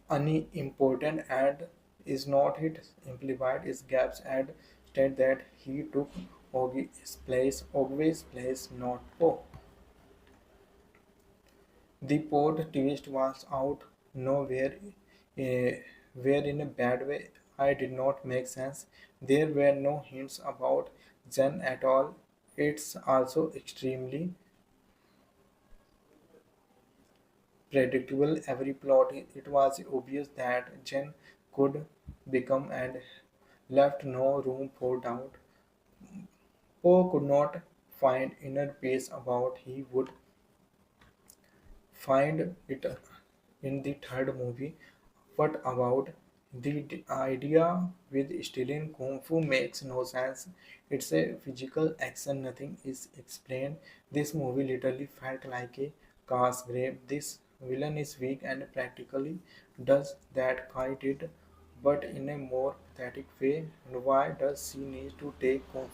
unimportant and is not it implied is gaps and state that he took Ogwe's place, not Poe. The plot twist was out nowhere, where in a bad way. I did not make sense. There were no hints about Zen at all. It's also extremely predictable. Every plot, it was obvious that Jen could become and left no room for doubt. Poe could not find inner peace about he would find it in the third movie. What about the idea with stealing kung fu makes no sense. It's a physical action, nothing is explained. This movie literally felt like a cast grave. This villain is weak and practically does that Kai did, but in a more pathetic way. And why does she need to take kung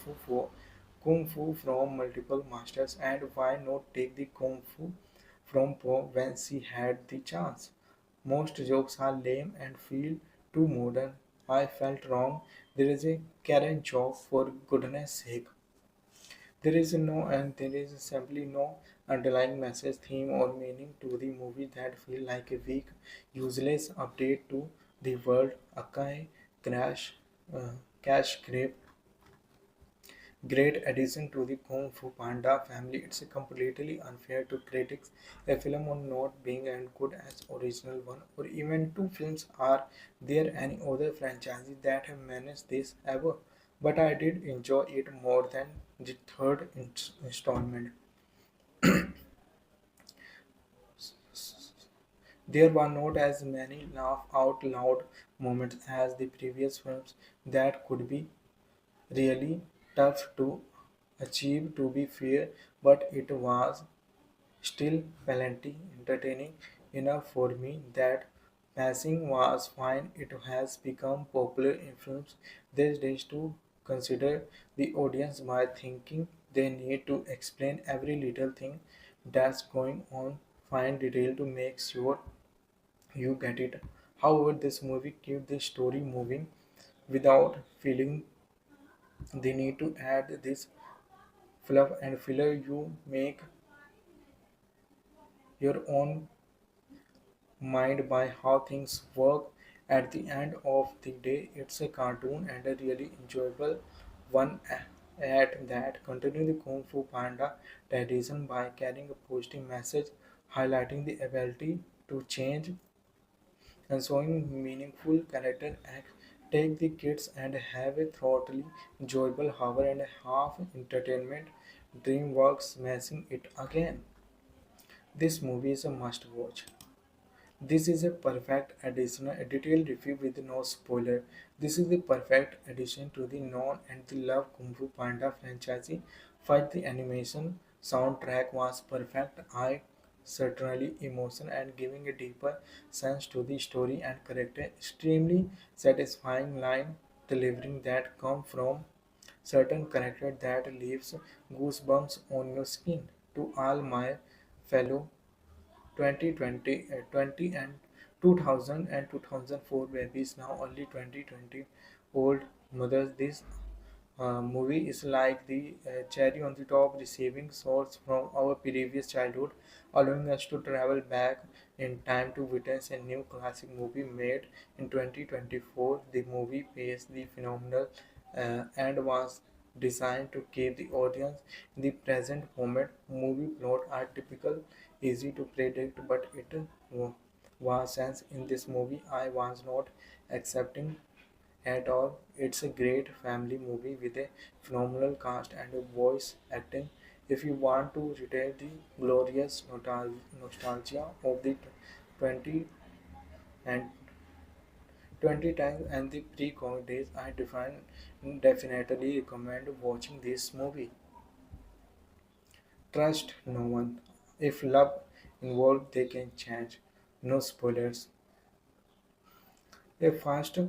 fu from multiple masters, and why not take the kung fu from Poe when she had the chance? Most jokes are lame and feel too modern. I felt wrong. There is a Karen joke for goodness sake. There is simply no underlying message, theme, or meaning to the movie that feel like a weak, useless update to the world. Akai crash, cash grab. Great addition to the Kung Fu Panda family. It's completely unfair to critics a film on not being as good as original one or even two films. Are there any other franchises that have managed this ever? But I did enjoy it more than the third installment. There were not as many laugh out loud moments as the previous films. That could be really tough to achieve, to be fair, but it was still plenty entertaining enough for me. That passing was fine. It has become popular in films these days to consider the audience by thinking they need to explain every little thing that's going on, find detail to make sure you get it. However, this movie keeps the story moving without feeling the need to add this fluff and filler. You make your own mind by how things work. At the end of the day, it's a cartoon and a really enjoyable one at that. Continue the Kung Fu Panda tradition by carrying a positive message, highlighting the ability to change and showing meaningful character acts. Take the kids and have a thoroughly enjoyable hour and a half entertainment. DreamWorks smashing it again. This movie is a must watch. This is a perfect addition, a detailed review with no spoiler. This is the perfect addition to the known and the loved Kung Fu Panda franchise. First, the animation soundtrack was perfect. I certainly emotion and giving a deeper sense to the story and character. Extremely satisfying line delivering that come from certain character that leaves goosebumps on your skin. To all my fellow 20 and 2000 and 2004 babies, now only 2020 old mothers, this movie is like the cherry on the top, receiving source from our previous childhood, allowing us to travel back in time to witness a new classic movie made in 2024. The movie pays the phenomenal and was designed to keep the audience in the present moment. Movie plot are typical, easy to predict, but it was sense in this movie. I was not accepting at all. It's a great family movie with a phenomenal cast and a voice acting. If you want to retain the glorious nostalgia of the 20 and 20 times and the pre-COVID days, I definitely recommend watching this movie. Trust no one. If love involved, they can change. No spoilers. A fast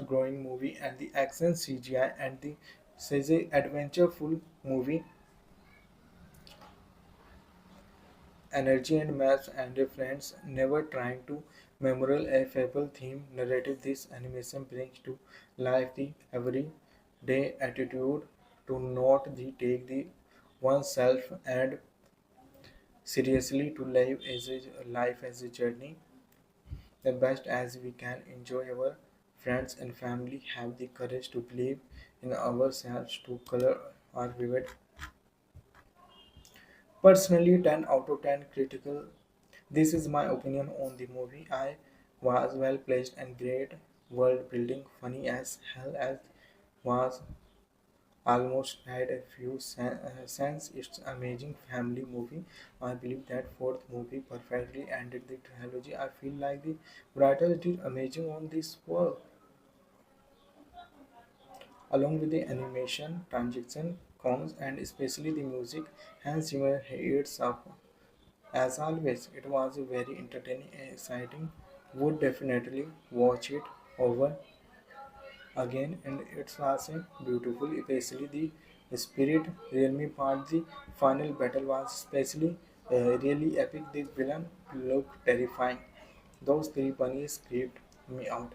growing movie and the action CGI and the says a adventureful movie, energy and maps and a friends never trying to memorial a fable theme narrative. This animation brings to life the everyday attitude to not the take the oneself and seriously to life as a journey the best as we can enjoy our friends and family have the courage to believe in our search to color are vivid. Personally, 10 out of 10 critical. This is my opinion on the movie. I was well placed and great world building, funny as hell as was almost had a few sense. It's amazing family movie. I believe that fourth movie perfectly ended the trilogy. I feel like the writers did amazing on this work, along with the animation, transition, cons, and especially the music. Hans Zimmer hits up as always. It was a very entertaining and exciting. Would definitely watch it over again, and it's also beautiful, especially the spirit realm part. The final battle was especially really epic. The villain looked terrifying. Those three bunnies creeped me out.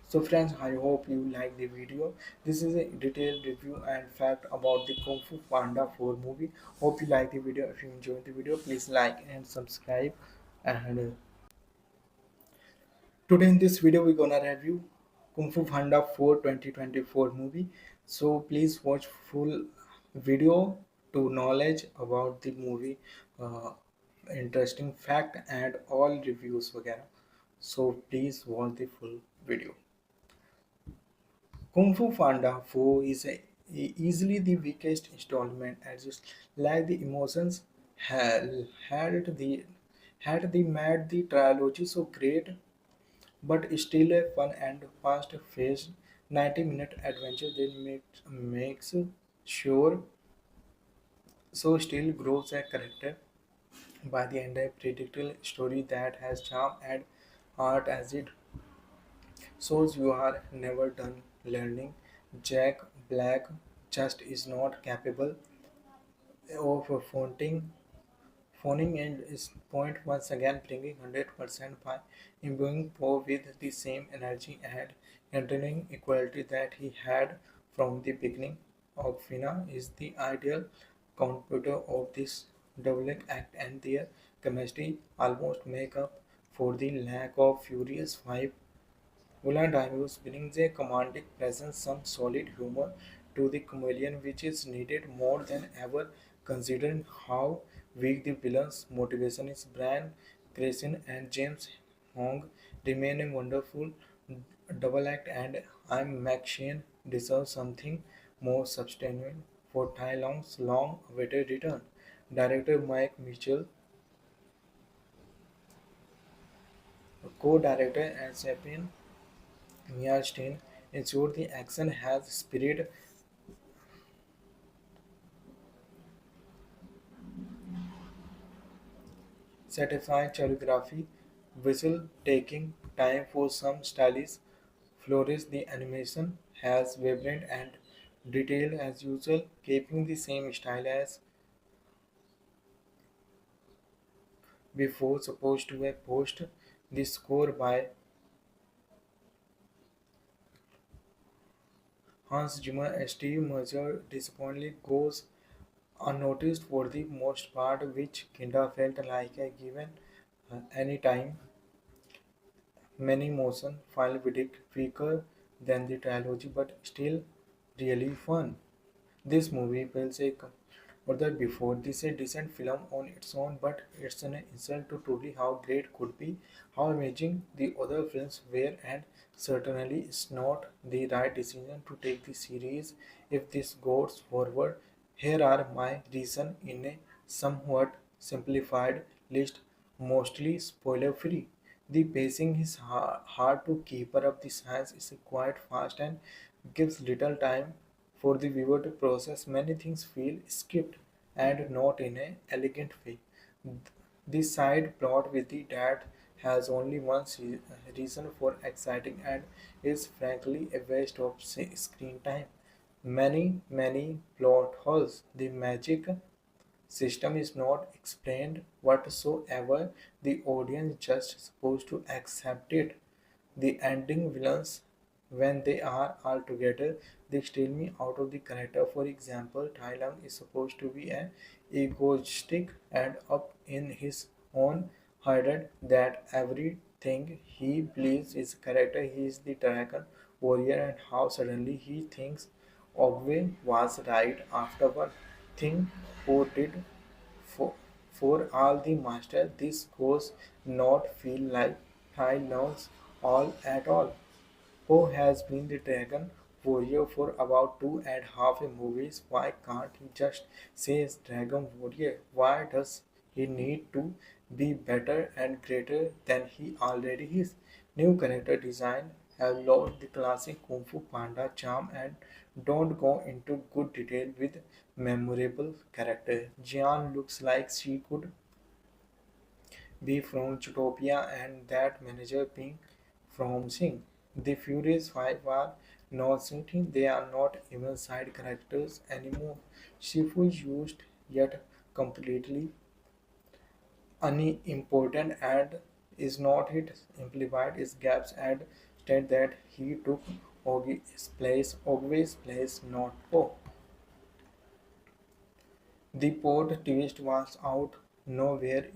So friends, I hope you like the video. This is a detailed review and fact about the Kung Fu Panda 4 movie. Hope you like the video. If you enjoyed the video, please like and subscribe. And today in this video we're gonna review Kung Fu Panda 4 2024 movie. So please watch full video to knowledge about the movie, uh, interesting fact and all reviews वगैरह. So please watch the full video. Kung Fu Panda 4 is easily the weakest installment, as just like the emotions had had the made the trilogy so great, but still a fun and fast-paced 90-minute adventure that makes sure so still grows a character. By the end, a predictable story that has charm and art as it shows you are never done learning. Jack Black just is not capable of phoning in his point once again, bringing 100% by imbuing Poe with the same energy and entertaining equality that he had from the beginning. Awkwafina is the ideal computer of this double act, and their chemistry almost make up for the lack of Furious 5. Wulandanius brings a commanding presence, some solid humor to the comedian, which is needed more than ever considering how weak the villain's motivation is. Brian Cranston and James Hong remain a wonderful double act, and I'm McShane deserves something more substantial for Tai Long's long-awaited return. Director Mike Mitchell, co-director and Sapien Mia Stein ensured the action has spirit, satisfying choreography, whistle taking time for some stylish flourish. The animation has vibrant and detailed as usual, keeping the same style as before. Supposed to a post the score by Hans Zimmer and Steve Mercer disappointingly goes unnoticed for the most part, which kinda felt like a given any time. Many motion file weaker than the trilogy, but still really fun. This movie feels a further before this a decent film on its own, but it's an insult to truly how great could be, how amazing the other films were, and certainly it's not the right decision to take the series if this goes forward. Here are my reasons in a somewhat simplified list, mostly spoiler free. The pacing is hard to keep up. The science is quite fast and gives little time for the viewer to process. Many things feel skipped and not in an elegant way. The side plot with the dad has only one reason for exciting and is frankly a waste of screen time. Many plot holes. The magic system is not explained whatsoever. The audience just supposed to accept it. The ending villains, when they are all together, they steal me out of the character. For example, Tai Lung is supposed to be an egoistic and up in his own head that everything he believes is character. He is the dragon warrior and how suddenly he thinks Ogwe was right afterward. Think who did for, for all the master, this goes not feel like high notes all at all. Poe has been the dragon warrior for about 2.5 movies. Why can't he just say dragon warrior? Why does he need to be better and greater than he already is? New character design have lost the classic Kung Fu Panda charm and don't go into good detail with memorable character. Jian looks like she could be from Zootopia and that manager being from Sing. The Furious Five are not sitting, they are not even side characters anymore. Shifu is used yet completely unimportant and is not it implied is gaps and state that he took Ogwe's place, not Po. The plot twist was out nowhere,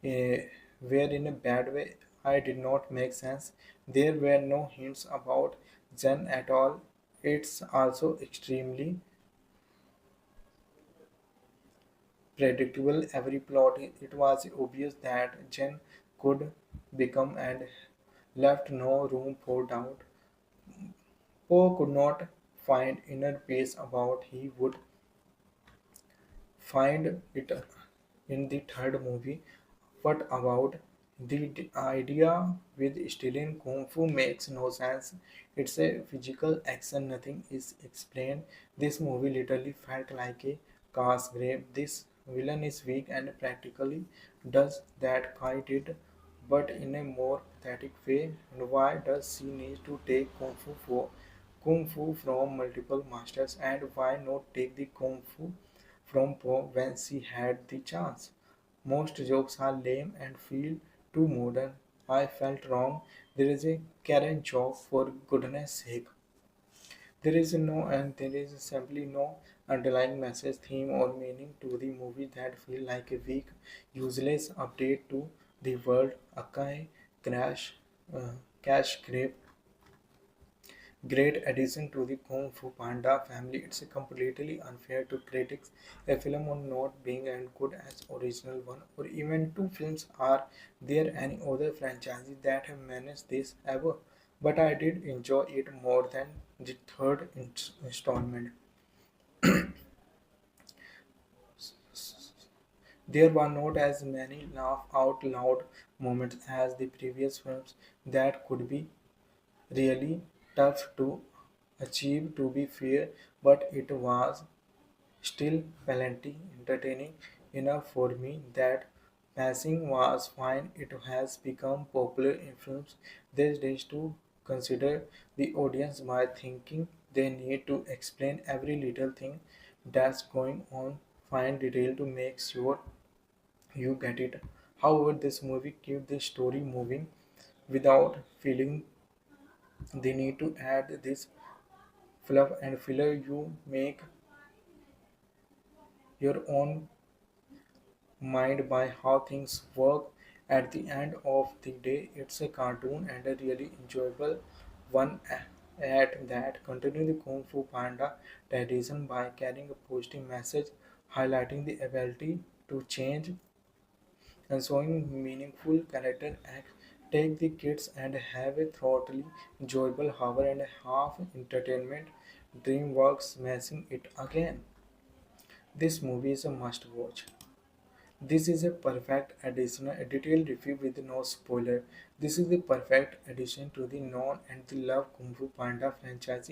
where in a bad way. I did not make sense. There were no hints about Zen at all. It's also extremely predictable. Every plot, it was obvious that Jen could become and left no room for doubt. Poe could not find inner peace about he would find it in the third movie. What about the idea with stealing Kung Fu makes no sense. It's a physical action, nothing is explained. This movie literally felt like a cast grave. This villain is weak and practically does that Kai did, but in a more pathetic way. And why does she need to take Kung Fu from multiple masters, and why not take the Kung Fu from Poe when she had the chance? Most jokes are lame and feel too modern. I felt wrong. There is a Karen joke for goodness sake. There is simply no underlying message, theme, or meaning to the movie that feel like a weak, useless update to the world. Akai crash, cash grab. Great addition to the Kung Fu Panda family. It's completely unfair to critics a film on not being as good as original one or even two films. Are there any other franchises that have managed this ever? But I did enjoy it more than the third installment. There were not as many laugh out loud moments as the previous films. That could be really tough to achieve, to be fair, but it was still plenty entertaining enough for me. That passing was fine. It has become popular in films these days to consider the audience by thinking they need to explain every little thing that's going on, find detail to make sure you get it. However, this movie kept the story moving without feeling the need to add this fluff and filler. You make your own mind by how things work. At the end of the day, it's a cartoon and a really enjoyable one at that. Continue the Kung Fu Panda tradition by carrying a positive message, highlighting the ability to change and showing meaningful character acts. Take the kids and have a thoroughly enjoyable hour and a half entertainment. DreamWorks smashing it again. This movie is a must watch. This is a perfect addition, a detailed review with no spoiler. This is the perfect addition to the known and the loved Kung Fu Panda franchise.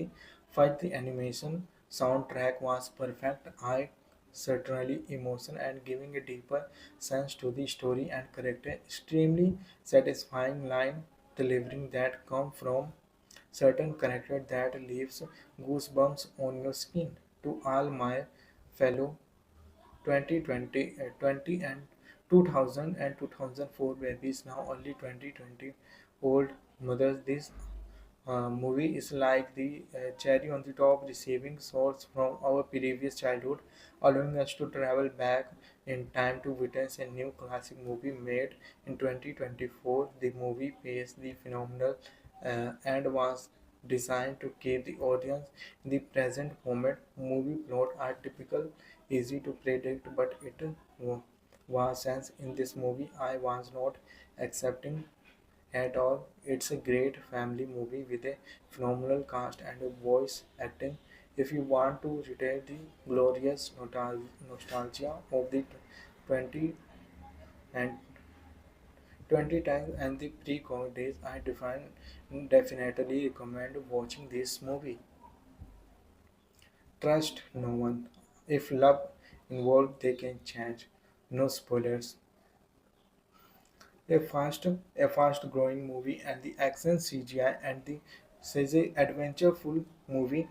First, the animation soundtrack was perfect. I certainly emotion and giving a deeper sense to the story and character. Extremely satisfying line delivering that come from certain character that leaves goosebumps on your skin. To all my fellow 2020 and 2000 and 2004 babies, now only 2020 old mothers, this movie is like the cherry on the top, receiving shots from our previous childhood, allowing us to travel back in time to witness a new classic movie made in 2024. The movie pays the phenomenal and was designed to keep the audience in the present moment. Movie plot are typical, easy to predict, but it was sense in this movie. I was not accepting at all. It's a great family movie with a phenomenal cast and a voice acting. If you want to retain the glorious nostalgia of the 20 and 2010s and the pre-COVID days, I definitely recommend watching this movie. Trust no one. If love involved, they can change. No spoilers. A fast growing movie and the action CGI and the CG adventureful movie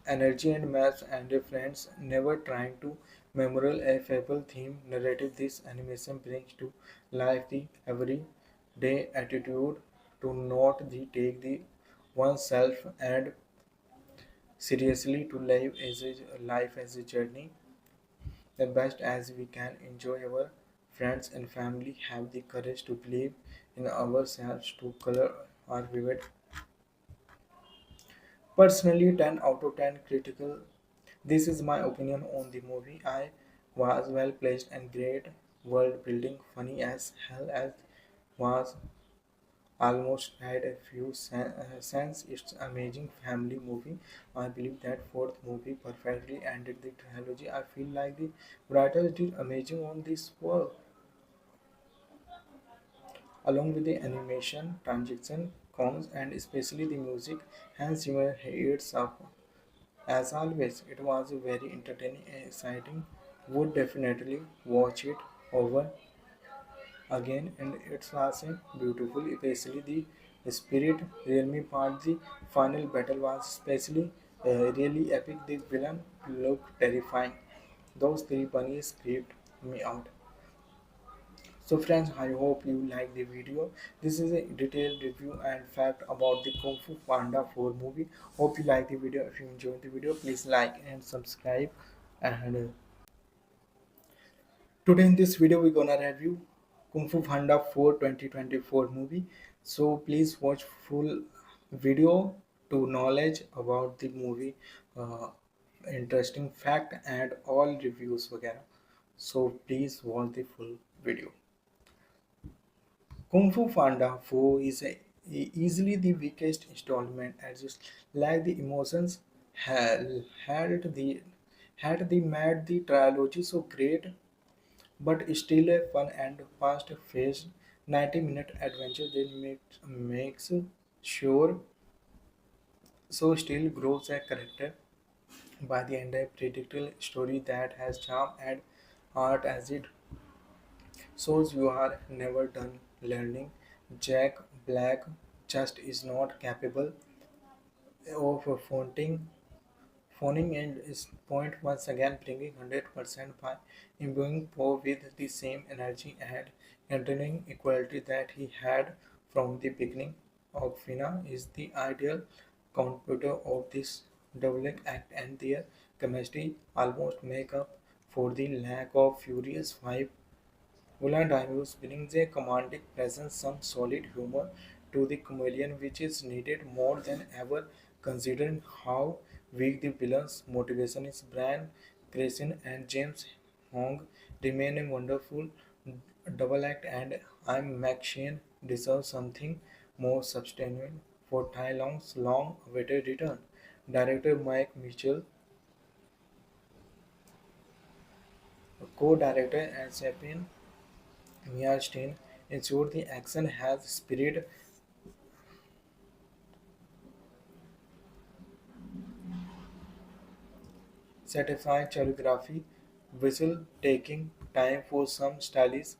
energy and maps and friends never trying to memorial a fable theme narrative. This animation brings to life the everyday attitude to not the take the oneself and seriously to life as a journey the best as we can enjoy our friends and family have the courage to believe in ourselves to color our vivid personally 10 out of 10 critical. This is my opinion on the movie. I was well placed and great world building, funny as hell as was almost had a few sense. It's amazing family movie. I believe that fourth movie perfectly ended the trilogy. I feel like the writers did amazing on this work, along with the animation, transition, cons, and especially the music. Hans Zimmer hits up as always. It was very entertaining and exciting. Would definitely watch it over again, and it was beautiful, especially the spirit realm part. The final battle was especially really epic. The villain looked terrifying. Those three bunnies creeped me out. So friends, I hope you like the video. This is a detailed review and fact about the Kung Fu Panda 4 movie. Hope you like the video. If you enjoyed the video, please like and subscribe. And today in this video, we're gonna review Kung Fu Panda 4 2024 movie. So please watch full video to knowledge about the movie, uh, interesting fact and all reviews. वगैरह. So please watch the full video. Kung Fu Panda 4 is easily the weakest installment, as just like the emotions had the made the trilogy so great, but still a fun and fast-paced 90-minute adventure that makes sure so still grows a character by the end a predictable story that has charm and heart as it shows you are never done learning. Jack Black just is not capable of phoning in his point once again, bringing 100% by imbuing Poe with the same energy and entertaining equality that he had from the beginning. Awkwafina is the ideal contributor of this doubling act, and their chemistry almost make up for the lack of Furious 5. Wulan Diamonds brings a commanding presence, some solid humor to the comedian, which is needed more than ever considering how weak the villain's motivation is. Brian Cranston and James Hong remain a wonderful double act, and I'm McShane deserves something more substantial for Tai Long's long-awaited return. Director Mike Mitchell, co-director and Sapien Mia Stein ensured the action has spirit, satisfying choreography, whistle taking time for some stylish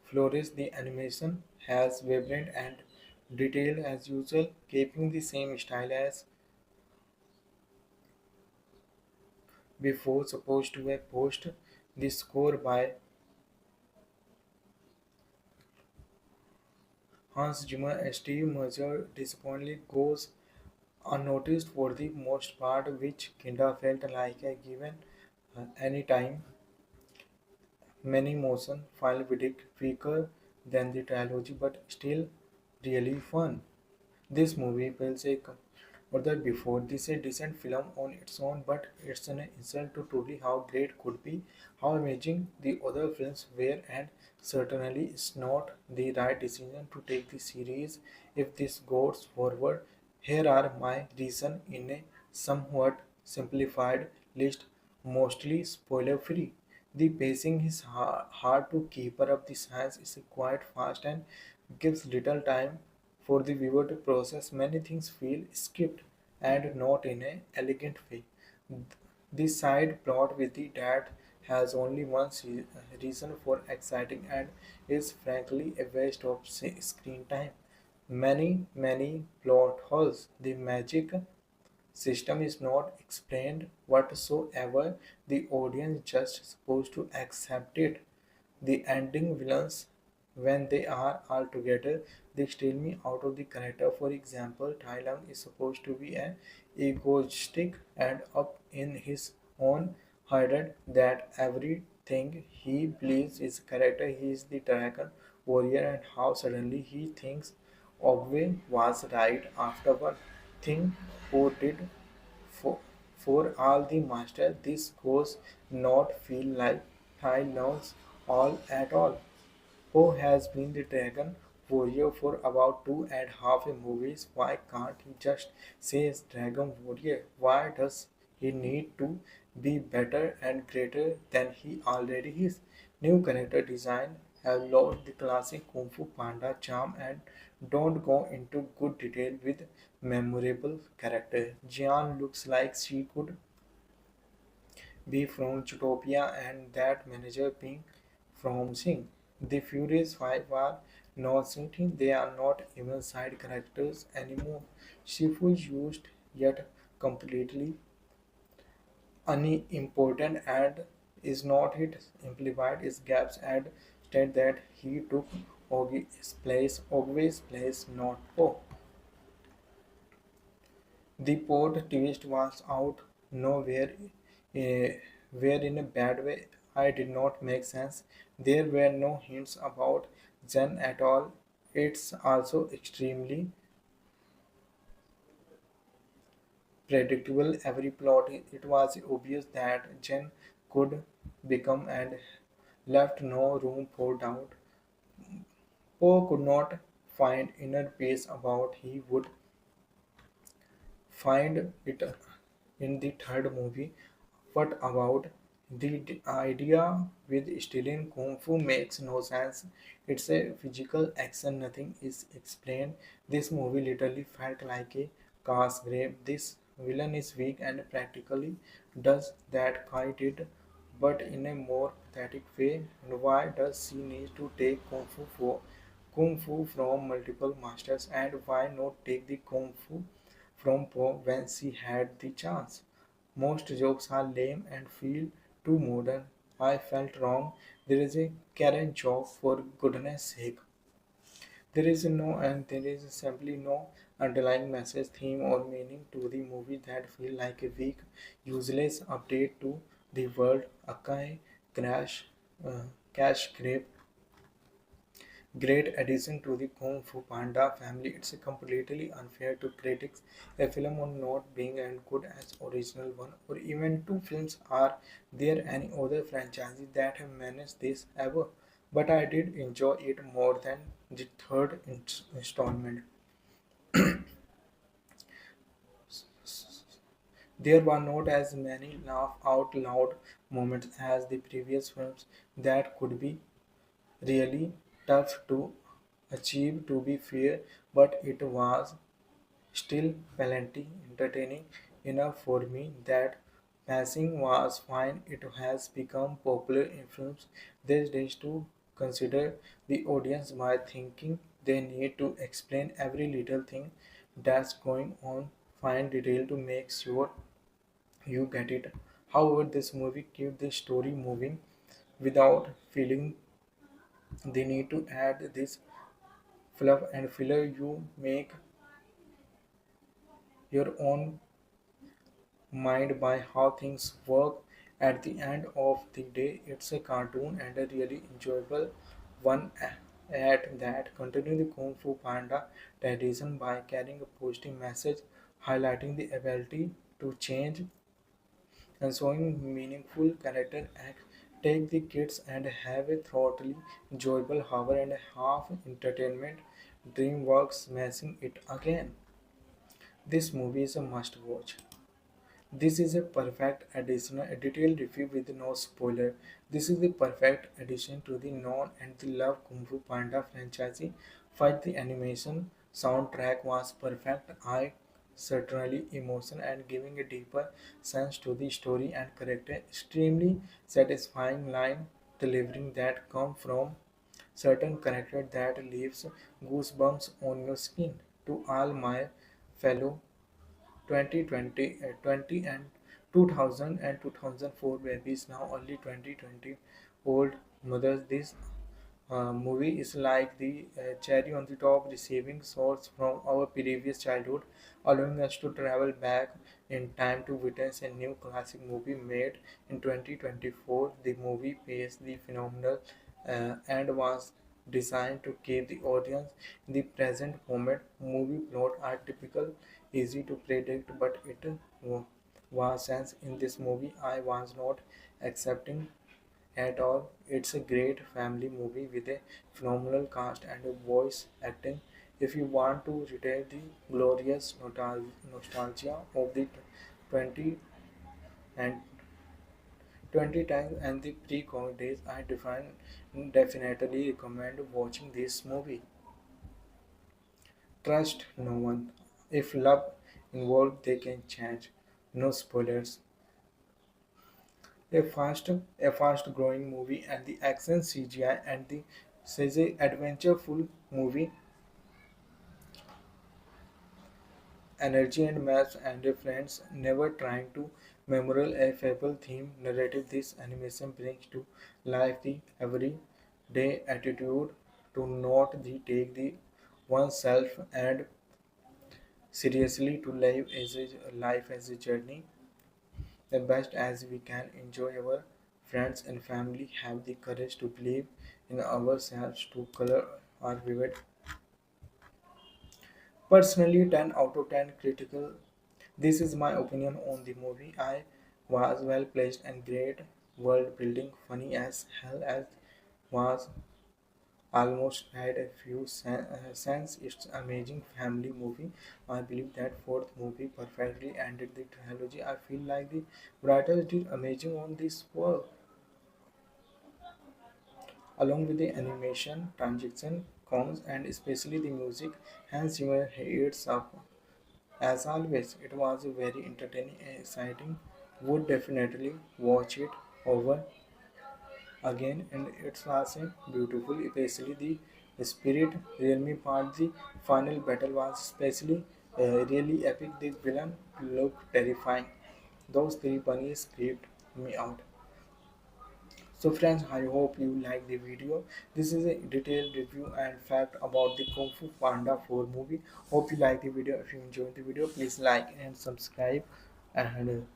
flourish. The animation has vibrant and detailed as usual, keeping the same style as before. Supposed to a post. The score by Hans Zimmer and Steve Mercer disappointingly goes unnoticed for the most part, which kinda felt like a given any time. Many motion file predict weaker than the trilogy, but still really fun. This movie feels a further before this a decent film on its own, but it's an insult to truly how great could be, how amazing the other films were, and certainly it's not the right decision to take the series if this goes forward. Here are my reasons in a somewhat simplified list, mostly spoiler free. The pacing is hard to keep up. The science is quite fast and gives little time for the viewer to process. Many things feel skipped and not in an elegant way. The side plot with the dad has only one reason for exciting and is frankly a waste of screen time. Many plot holes. The magic system is not explained whatsoever. The audience just supposed to accept it. The ending villains, when they are all together, they steal me out of the character. For example, Tai Lung is supposed to be an egoistic and up in his own head that everything he believes is character. He is the dragon warrior, and how suddenly he thinks Ogwe was right afterward. Think who did for, for all the master, this goes not feel like Thai knows all at all. Who has been the dragon warrior for about 2.5 movies? Why can't he just say dragon warrior? Why does he need to be better and greater than he already is? New character design have lost the classic Kung Fu Panda charm and don't go into good detail with memorable character. Jian looks like she could be from Zootopia and that manager being from Sing. The Furious Five are not sitting, they are not even side characters anymore. Shifu is used yet completely unimportant and is not it implied is gaps and state that he took Ogwe's place, not Po. The plot twist was out nowhere, where in a bad way. I did not make sense. There were no hints about Zen at all. It's also extremely predictable. Every plot, it was obvious that Jen could become and left no room for doubt. Poe could not find inner peace about he would find it in the third movie. What about the idea with stealing Kung Fu makes no sense. It's a physical action, nothing is explained. This movie literally felt like a cast grave. This villain is weak and practically does that Kai did, but in a more pathetic way. And why does she need to take Kung Fu from multiple masters, and why not take the Kung Fu from Po when she had the chance? Most jokes are lame and feel too modern. I felt wrong. There is a Karen joke for goodness sake. There is simply no underlying message, theme, or meaning to the movie that feel like a weak, useless update to the world. Akai crash, cash grab. Great addition to the Kung Fu Panda family. It's completely unfair to critics a film on not being as good as original one or even two films. Are there any other franchises that have managed this ever? But I did enjoy it more than the third installment. There were not as many laugh out loud moments as the previous films that could be really tough to achieve to be fair, but it was still plenty entertaining enough for me that passing was fine. It has become popular in films these days to consider the audience by thinking they need to explain every little thing that's going on, find detail to make sure you get it. However, this movie keeps the story moving without feeling the need to add this fluff and filler. You make your own mind by how things work. At the end of the day, it's a cartoon and a really enjoyable one. At that, continue the Kung Fu Panda tradition by carrying a positive message, highlighting the ability to change and showing meaningful character acts. Take the kids and have a thoroughly enjoyable hour and a half entertainment. DreamWorks smashing it again. This movie is a must watch. This is a perfect addition, a detailed review with no spoiler. This is the perfect addition to the known and the loved Kung Fu Panda franchise. First, the animation soundtrack was perfect. I certainly emotion and giving a deeper sense to the story and character. Extremely satisfying line delivering that come from certain character that leaves goosebumps on your skin. To all my fellow 2020 and 2000 and 2004 babies, now only 2020 old mothers, this movie is like the cherry on the top, receiving source from our previous childhood, allowing us to travel back in time to witness a new classic movie made in 2024. The movie pays the phenomenal and was designed to keep the audience in the present moment. Movie plot are typical, easy to predict, but it was sense in this movie. I was not accepting at all. It's a great family movie with a phenomenal cast and a voice acting. If you want to retain the glorious nostalgia of the 20 and 20 times and the pre-COVID days, I definitely recommend watching this movie. Trust no one. If love involved, they can change. No spoilers. A fast growing movie and the action CGI and the CG adventureful movie energy and maps and friends never trying to memorial a fable theme narrative. This animation brings to life the everyday attitude to not the take the oneself and seriously to life as a journey the best as we can enjoy our friends and family have the courage to believe in ourselves to color our vivid personally 10 out of 10 critical. This is my opinion on the movie. I was well placed and great world building, funny as hell as was almost had a few sense. It's amazing family movie. I believe that fourth movie perfectly ended the trilogy. I feel like the writers did amazing on this work, along with the animation, transition, comms, and especially the music. Hans Zimmer hits up as always. It was a very entertaining and exciting. Would definitely watch it over again, and it was a beautiful, especially the spirit realm part. The final battle was especially really epic. The villain looked terrifying. Those three bunnies creeped me out. So friends, I hope you like the video. This is a detailed review and fact about the Kung Fu Panda 4 movie. Hope you like the video. If you enjoyed the video, please like and subscribe. And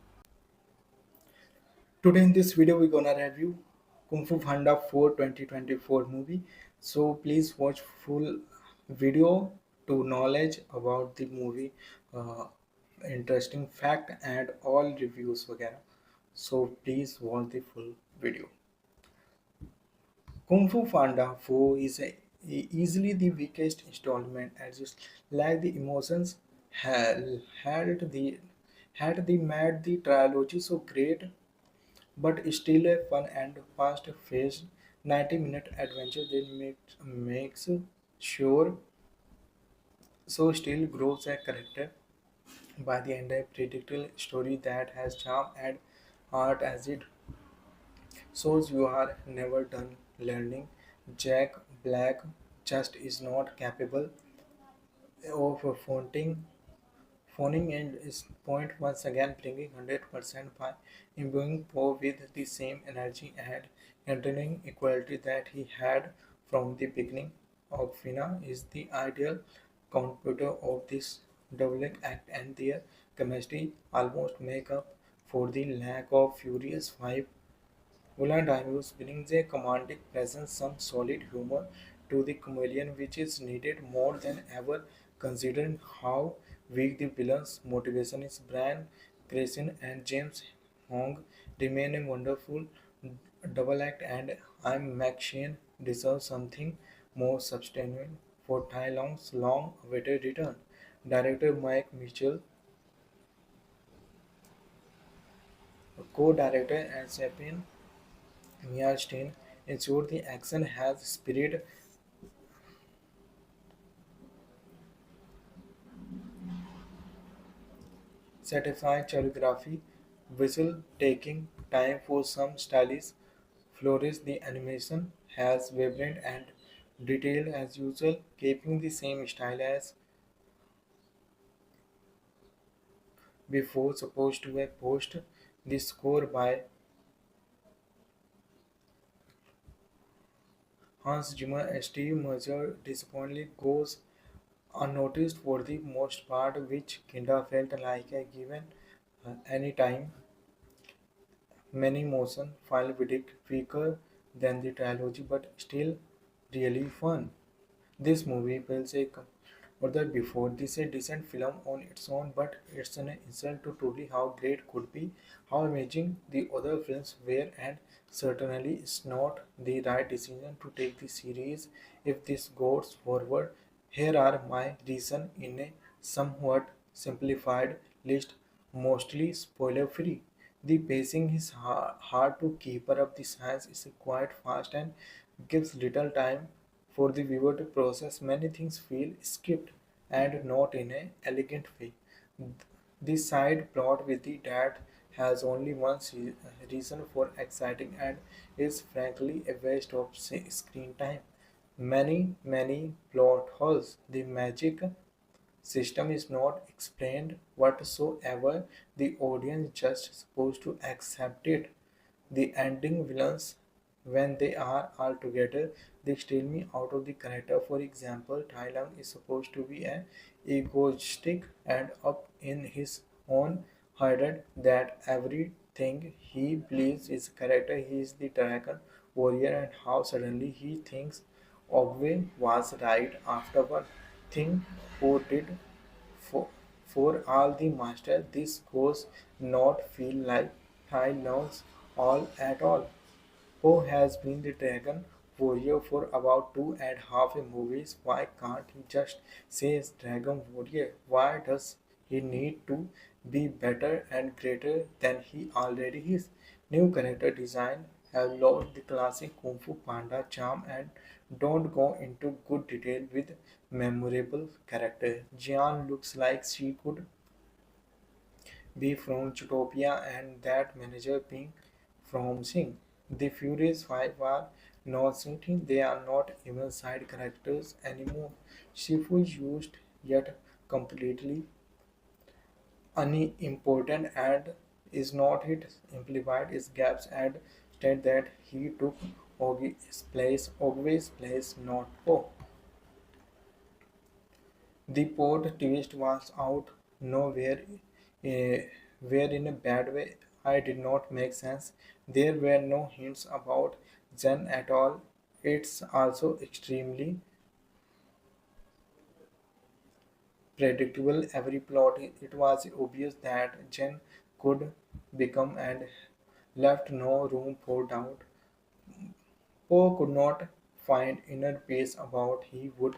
today in this video, we're gonna review Kung Fu Panda 4 2024 movie. So please watch full video to knowledge about the movie, uh, interesting fact and all reviews. वगैरह. So please watch the full video. Kung Fu Panda 4 is easily the weakest installment as just like the emotions had the made the trilogy so great but still a fun and fast-paced 90-minute adventure that makes sure so still grows a character by the end a predictable story that has charm and art as it shows you are never done learning. Jack Black just is not capable of phoning in his point once again, bringing 100% by imbuing Poe with the same energy and entertaining equality that he had from the beginning. Awkwafina is the ideal computer of this doubling act, and their chemistry almost make up for the lack of Furious 5. Wulan Dynamite brings a commanding presence, some solid humor, to the chameleon, which is needed more than ever, considering how weak the villain's motivation is. Brian Cranston and James Hong remain a wonderful double act, and I'm McShane deserves something more substantial for Tai Long's long-awaited return. Director Mike Mitchell, co-director and Sapien Meyerstein ensured the action has spirit, satisfying choreography, whistle taking time for some stylish flourish. The animation has vibrant and detailed as usual, keeping the same style as before. Supposed to a post. The score by Hans Zimmer and Steve Mercer disappointingly goes unnoticed for the most part, which kinda felt like a given any time. Many motion file predict weaker than the trilogy, but still really fun. This movie feels a further before this a decent film on its own, but it's an insult to truly how great could be, how amazing the other films were, and certainly it's not the right decision to take the series if this goes forward. Here are my reasons in a somewhat simplified list, mostly spoiler free. The pacing is hard to keep up. The science is quite fast and gives little time for the viewer to process. Many things feel skipped and not in an elegant way. The side plot with the dad has only one reason for exciting and is frankly a waste of screen time. Many plot holes. The magic system is not explained whatsoever. The audience just supposed to accept it. The ending villains, when they are all together, they steal me out of the character. For example, Tai Lung is supposed to be an egoistic and up in his own head that everything he believes is character. He is the dragon warrior, and how suddenly he thinks Ogwe was right afterward. Thing who did for, for all the master, this goes not feel like Thai knows all at all. Poe has been the dragon warrior for about 2.5 movies. Why can't he just say dragon warrior? Why does he need to be better and greater than he already is? New character design have lost the classic Kung Fu Panda charm and don't go into good detail with memorable character. Jian looks like she could be from Zootopia and that manager being from Sing. The Furious Five are not sitting, they are not even side characters anymore. Shifu is used yet completely unimportant and is not it implied is gaps and state that he took Ogwe's place, not Poe. The plot twist was out nowhere, where in a bad way. I did not make sense. There were no hints about Zen at all. It's also extremely predictable. Every plot, it was obvious that Jen could become and left no room for doubt. Poe could not find inner peace about he would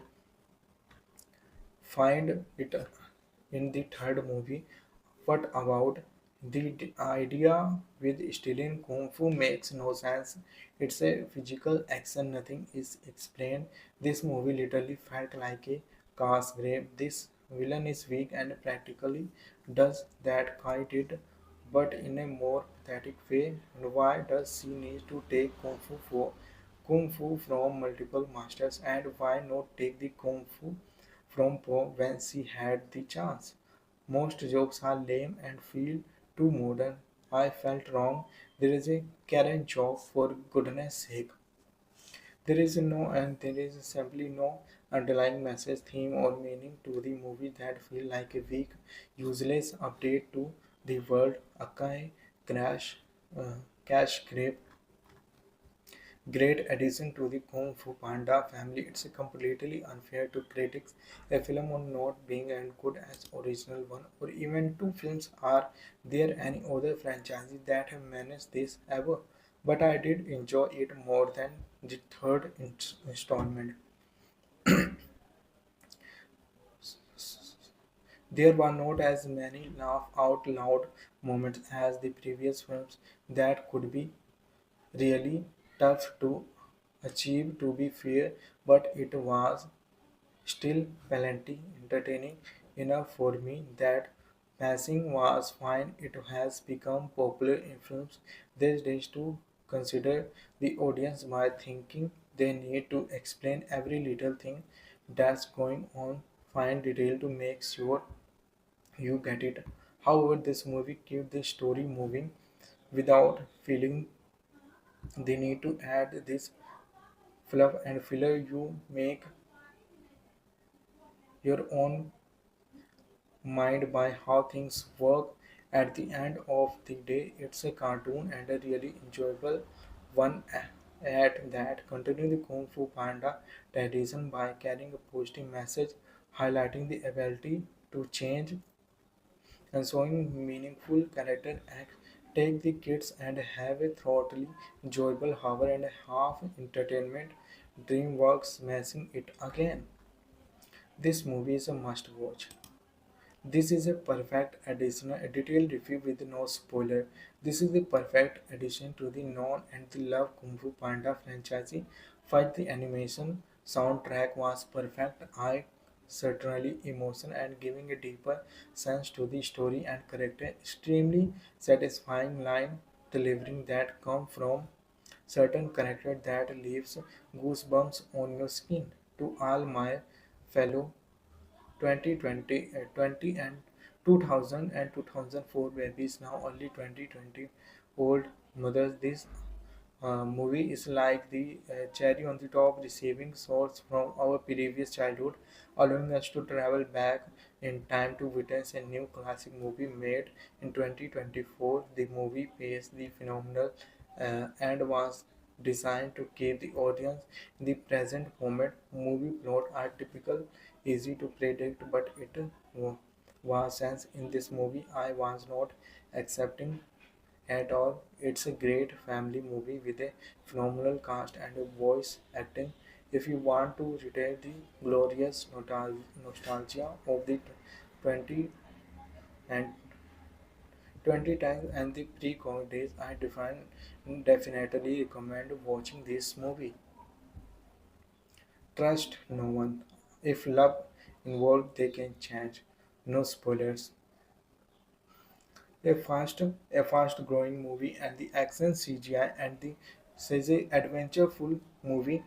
find it in the third movie. What about the idea with stealing Kung Fu makes no sense. It's a physical action, nothing is explained. This movie literally felt like a cast grave. This villain is weak and practically does that Kai did, but in a more pathetic way. And why does she need to take Kung Fu from multiple masters, and why not take the Kung Fu from Poe when she had the chance? Most jokes are lame and feel too modern. I felt wrong. There is a Karen joke for goodness sake. There is simply no underlying message, theme, or meaning to the movie that feel like a weak, useless update to the world. A crash, cash grab great addition to the Kung Fu Panda family. It's completely unfair to critics a film on not being as good as original one, or even two films. Are there any other franchises that have managed this ever? But I did enjoy it more than the third installment. There were not as many laugh out loud moments as the previous films. That could be really tough to achieve, to be fair, but it was still plenty entertaining enough for me. That passing was fine. It has become popular in films these days to consider the audience by thinking they need to explain every little thing that's going on, find detail to make sure you get it. However, this movie keeps the story moving without feeling the need to add this fluff and filler. You make your own mind by how things work. At the end of the day, it's a cartoon and a really enjoyable one at that. Continue the Kung Fu Panda tradition by carrying a positive message, highlighting the ability to change and showing meaningful character acts. Take the kids and have a thoroughly enjoyable hour and a half entertainment. DreamWorks smashing it again. This movie is a must watch. This is a perfect addition, a detailed review with no spoiler. This is the perfect addition to the known and the loved Kung Fu Panda franchise. First, the animation soundtrack was perfect. I certainly emotion and giving a deeper sense to the story and character. Extremely satisfying line delivering that come from certain character that leaves goosebumps on your skin. To all my fellow 2020 and 2000 and 2004 babies, now early 2020 old mothers, this movie is like the cherry on the top, receiving shots from our previous childhood, allowing us to travel back in time to witness a new classic movie made in 2024. The movie pays the phenomenal and was designed to keep the audience in the present moment. Movie plot are typical, easy to predict, but it was sense in this movie. I was not accepting at all. It's a great family movie with a phenomenal cast and a voice acting. If you want to retain the glorious nostalgia of the 20 and 2010s and the pre-COVID days, I definitely recommend watching this movie. Trust no one. If love involved, they can change. No spoilers. A fast growing movie and the action CGI and the CG adventureful movie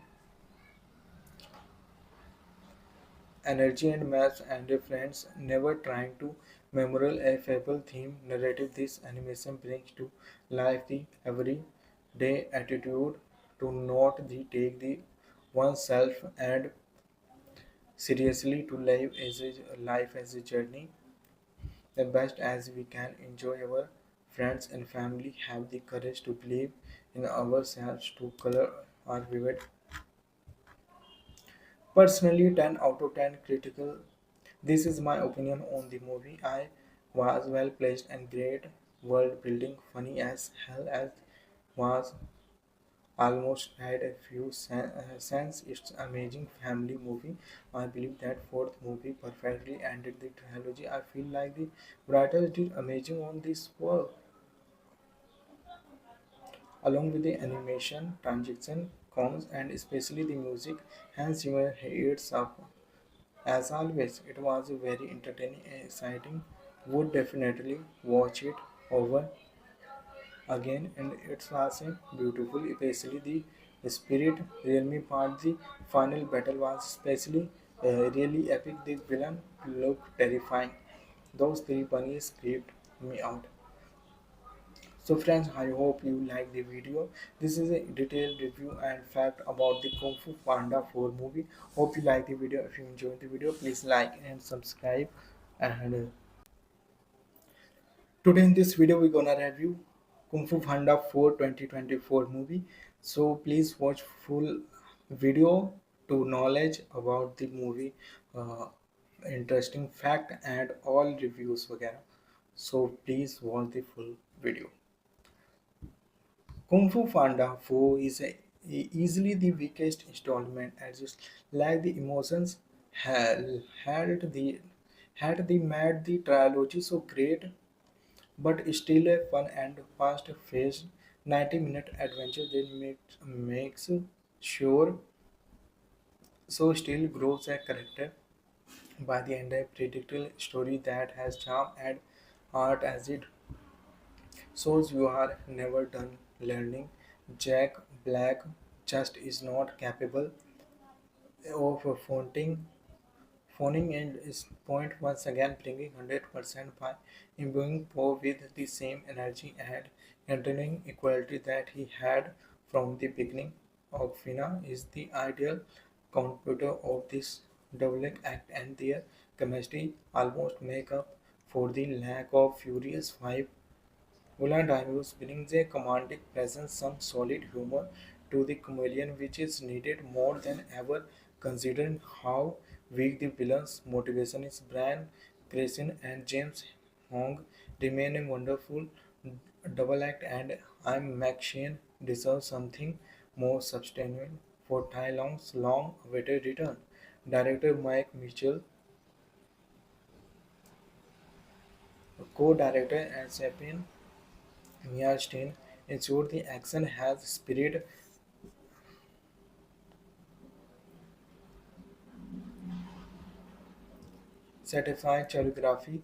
energy and maps and friends never trying to memorial a fable theme narrative. This animation brings to life the everyday attitude to not the take the oneself and seriously to life as a journey the best as we can. Enjoy our friends and family, have the courage to believe in ourselves to color our vivid. Personally, 10 out of 10 critical. This is my opinion on the movie. I was well placed and great world building, funny as hell as was almost had a few sense. It's amazing family movie. I believe that fourth movie perfectly ended the trilogy. I feel like the writers did amazing on this work, along with the animation, transition, comms, and especially the music. Hans Zimmer hits up as always. It was very entertaining and exciting. Would definitely watch it over again, and it was beautiful, especially the spirit realm part. The final battle was especially really epic. The villain looked terrifying. Those three bunnies creeped me out. So friends, I hope you like the video. This is a detailed review and fact about the Kung Fu Panda 4 movie. Hope you like the video. If you enjoyed the video, please like and subscribe. And today in this video, we're gonna review Kung Fu Panda 4 2024 movie. So please watch full video to knowledge about the movie, uh, interesting fact and all reviews वगैरह. So please watch the full video. Kung Fu Panda 4 is easily the weakest installment, as just like the emotions had the made the trilogy so great, but still a fun and fast-paced 90-minute adventure that makes sure so still grows a character by the end a predictable story that has charm and heart as it shows you are never done learning. Jack Black just is not capable of phoning in his point once again, bringing 100% by imbuing Poe with the same energy and entertaining equality that he had from the beginning. Okfina is the ideal computer of this doubling act, and their chemistry almost make up for the lack of Furious 5. Roland Daniels brings a commanding presence, some solid humor to the comedian, which is needed more than ever considering how weak the villain's motivation is. Brian Cranston and James Hong remain a wonderful double act, and I'm McShane deserves something more substantial for Tai Long's long-awaited return. Director Mike Mitchell, co-director and Sapien Mia Stein ensured the action has spirit, satisfying choreography,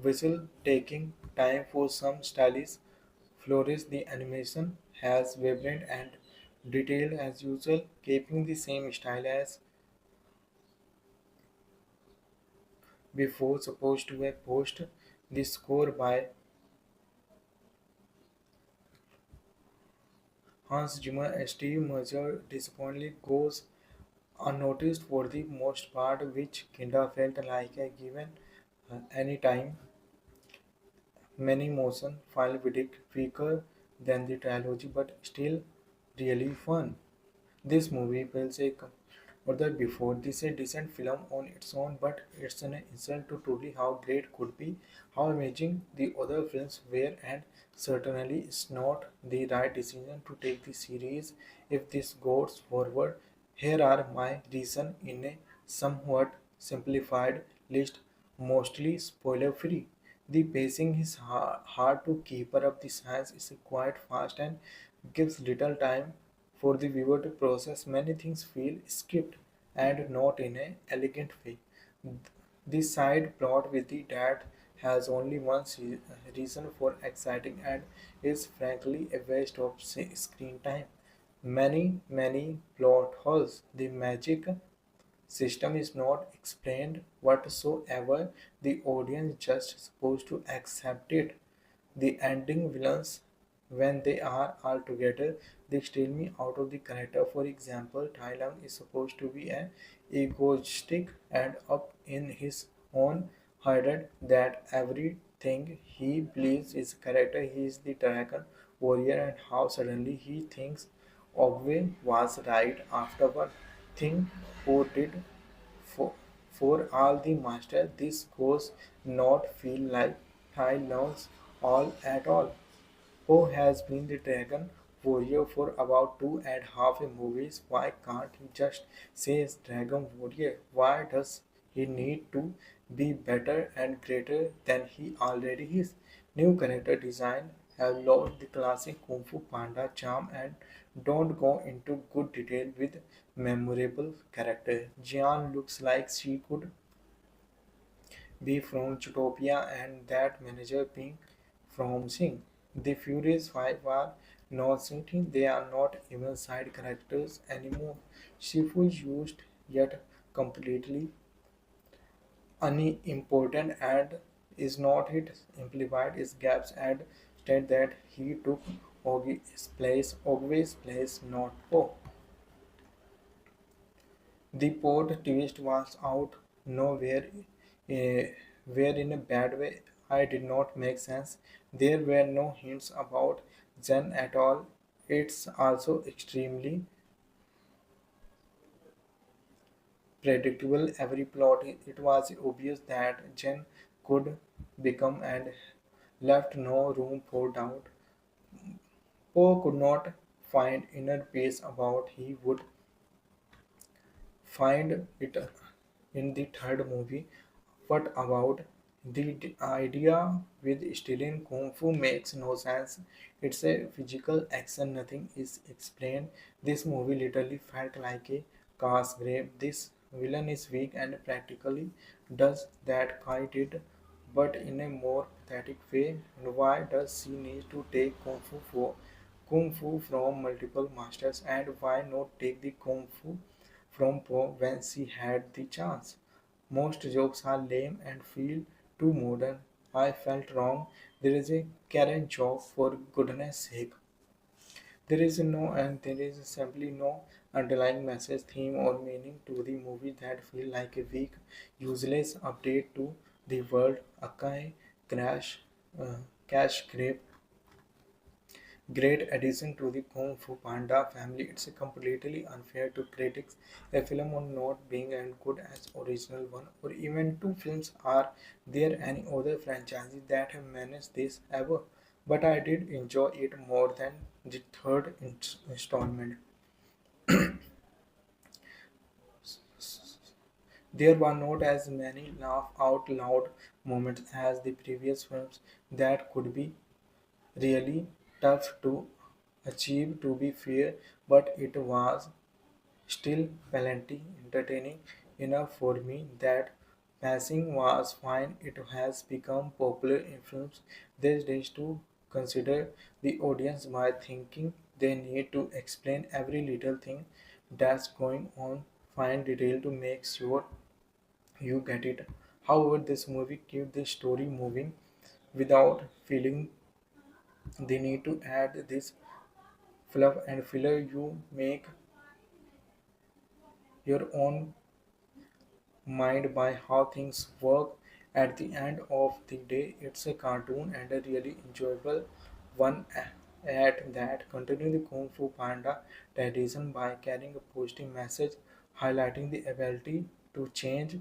whistle taking time for some stylish flourish. The animation has vibrant and detailed as usual, keeping the same style as before. Supposed to a post. The score by Hans Zimmer and Steve Mercer disappointingly goes unnoticed for the most part, which kinda felt like a given any time. Many motion file predict weaker than the trilogy, but still really fun. This movie feels a further before this a decent film on its own, but it's an insult to truly how great could be, how amazing the other films were, and certainly it's not the right decision to take the series if this goes forward. Here are my reasons in a somewhat simplified list, mostly spoiler free. The pacing is hard to keep up. The science is quite fast and gives little time for the viewer to process. Many things feel skipped and not in an elegant way. The side plot with the dad has only one reason for exciting and is frankly a waste of screen time. Many plot holes. The magic system is not explained whatsoever. The audience just supposed to accept it. The ending villains, when they are all together, they steal me out of the character. For example, Tai Lung is supposed to be an egoistic and up in his own head that everything he believes is character. He is the dragon warrior, and how suddenly he thinks Ogwe was right afterward. Think who did for, for all the master, this goes not feel like Thai learns all at all. Who has been the dragon warrior for about 2.5 movies? Why can't he just say dragon warrior? Why does he need to be better and greater than he already is? New character design have lost the classic Kung Fu Panda charm and don't go into good detail with memorable character. Jian looks like she could be from Zootopia and that manager being from Sing. The Furious Five are not sitting, they are not even side characters anymore. Shifu is used yet completely unimportant and is not it implied is gaps and state that he took Ogwe's place, not Po. The plot twist was out nowhere, where in a bad way. I did not make sense. There were no hints about Zen at all. It's also extremely predictable. Every plot, it was obvious that Jen could become and left no room for doubt. Poe could not find inner peace about he would find it in the third movie. What about the idea with stealing kung fu makes no sense. It's a physical action, nothing is explained. This movie literally felt like a cast grave. This villain is weak and practically does that Kai did, but in a more pathetic way. And why does she need to take kung fu from multiple masters, and why not take the kung fu from Poe when she had the chance? Most jokes are lame and feel too modern. I felt wrong. There is a Karen joke for goodness sake. There is simply no underlying message, theme, or meaning to the movie that feel like a weak, useless update to the world. Akai crash, uh, cash grab. Great addition to the Kung Fu Panda family. It's completely unfair to critics a film on not being as good as original one or even two films. Are there any other franchises that have managed this ever? But I did enjoy it more than the third installment. There were not as many laugh out loud moments as the previous films that could be really tough to achieve to be fair, but it was still plenty entertaining enough for me that passing was fine. It has become popular in films these days to consider the audience by thinking they need to explain every little thing that's going on, find detail to make sure you get it. However, this movie keeps the story moving without feeling the need to add this fluff and filler. You make your own mind by how things work. At the end of the day, it's a cartoon and a really enjoyable one at that. Continue the Kung Fu Panda tradition by carrying a positive message, highlighting the ability to change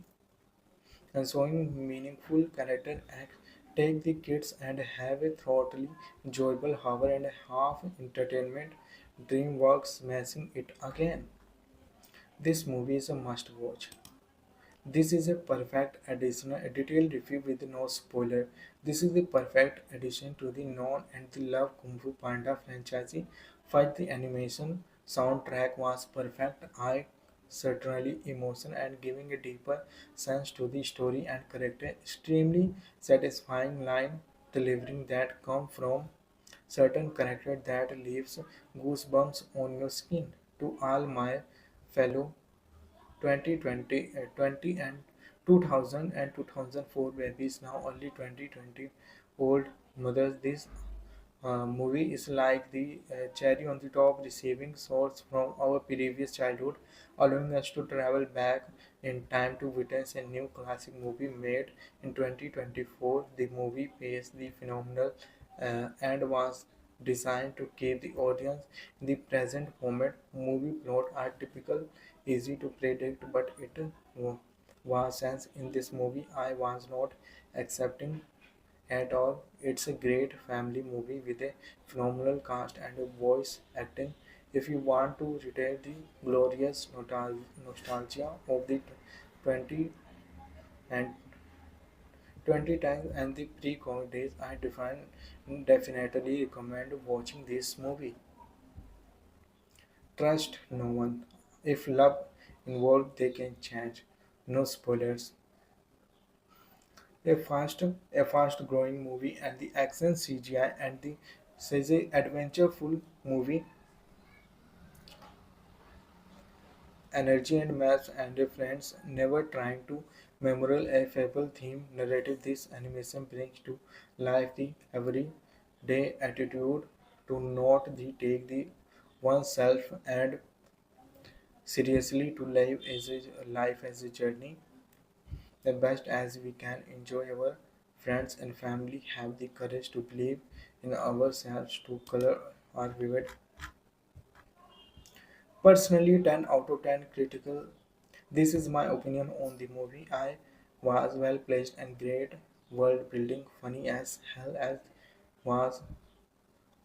and showing meaningful character acts. Take the kids and have a thoroughly enjoyable hour and a half entertainment. DreamWorks smashing it again. This movie is a must watch. This is a perfect addition, a detailed review with no spoiler. This is the perfect addition to the known and the loved Kung Fu Panda franchise. First, the animation soundtrack was perfect. I certainly emotion and giving a deeper sense to the story and character. Extremely satisfying line delivering that come from certain character that leaves goosebumps on your skin. To all my fellow 20 and 2000 and 2004 babies, now only 2020 old mothers, this movie is like the cherry on the top, receiving source from our previous childhood, allowing us to travel back in time to witness a new classic movie made in 2024. The movie pays the phenomenal and was designed to keep the audience in the present moment. Movie plot are typical, easy to predict, but it was sense in this movie. I was not accepting at all. It's a great family movie with a phenomenal cast and a voice acting. If you want to retain the glorious nostalgia of the 20 and 20 times and the pre-COVID days, I definitely recommend watching this movie. Trust no one. If love involved, they can change. No spoilers. A fast growing movie and the action CGI and the says a adventureful movie, energy and maps and a friends never trying to memorial a fable theme narrative. This animation brings to life the everyday attitude to not the take the oneself and seriously to live as a life as a journey the best as we can enjoy our friends and family have the courage to believe in ourselves to color our vivid. Personally, 10 out of 10 critical. This is my opinion on the movie. I was well placed and great world building, funny as hell as was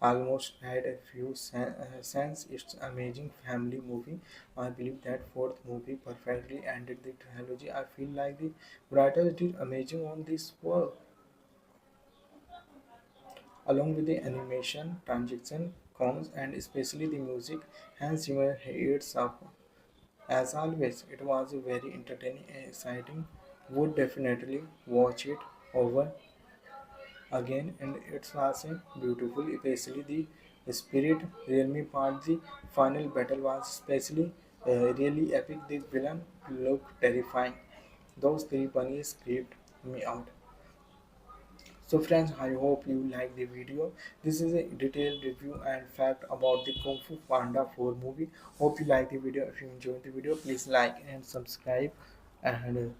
almost had a few sense. It's amazing family movie. I believe that fourth movie perfectly ended the trilogy. I feel like the writers did amazing on this work, along with the animation, transition, comms, and especially the music. Hans Zimmer hits up as always. It was very entertaining and exciting. Would definitely watch it over again, and it was a beautiful, especially the spirit realm part. The final battle was especially really epic. The villain looked terrifying. Those three bunnies creeped me out. So friends, I hope you like the video. This is a detailed review and fact about the Kung Fu Panda 4 movie. Hope you like the video. If you enjoyed the video, please like and subscribe, and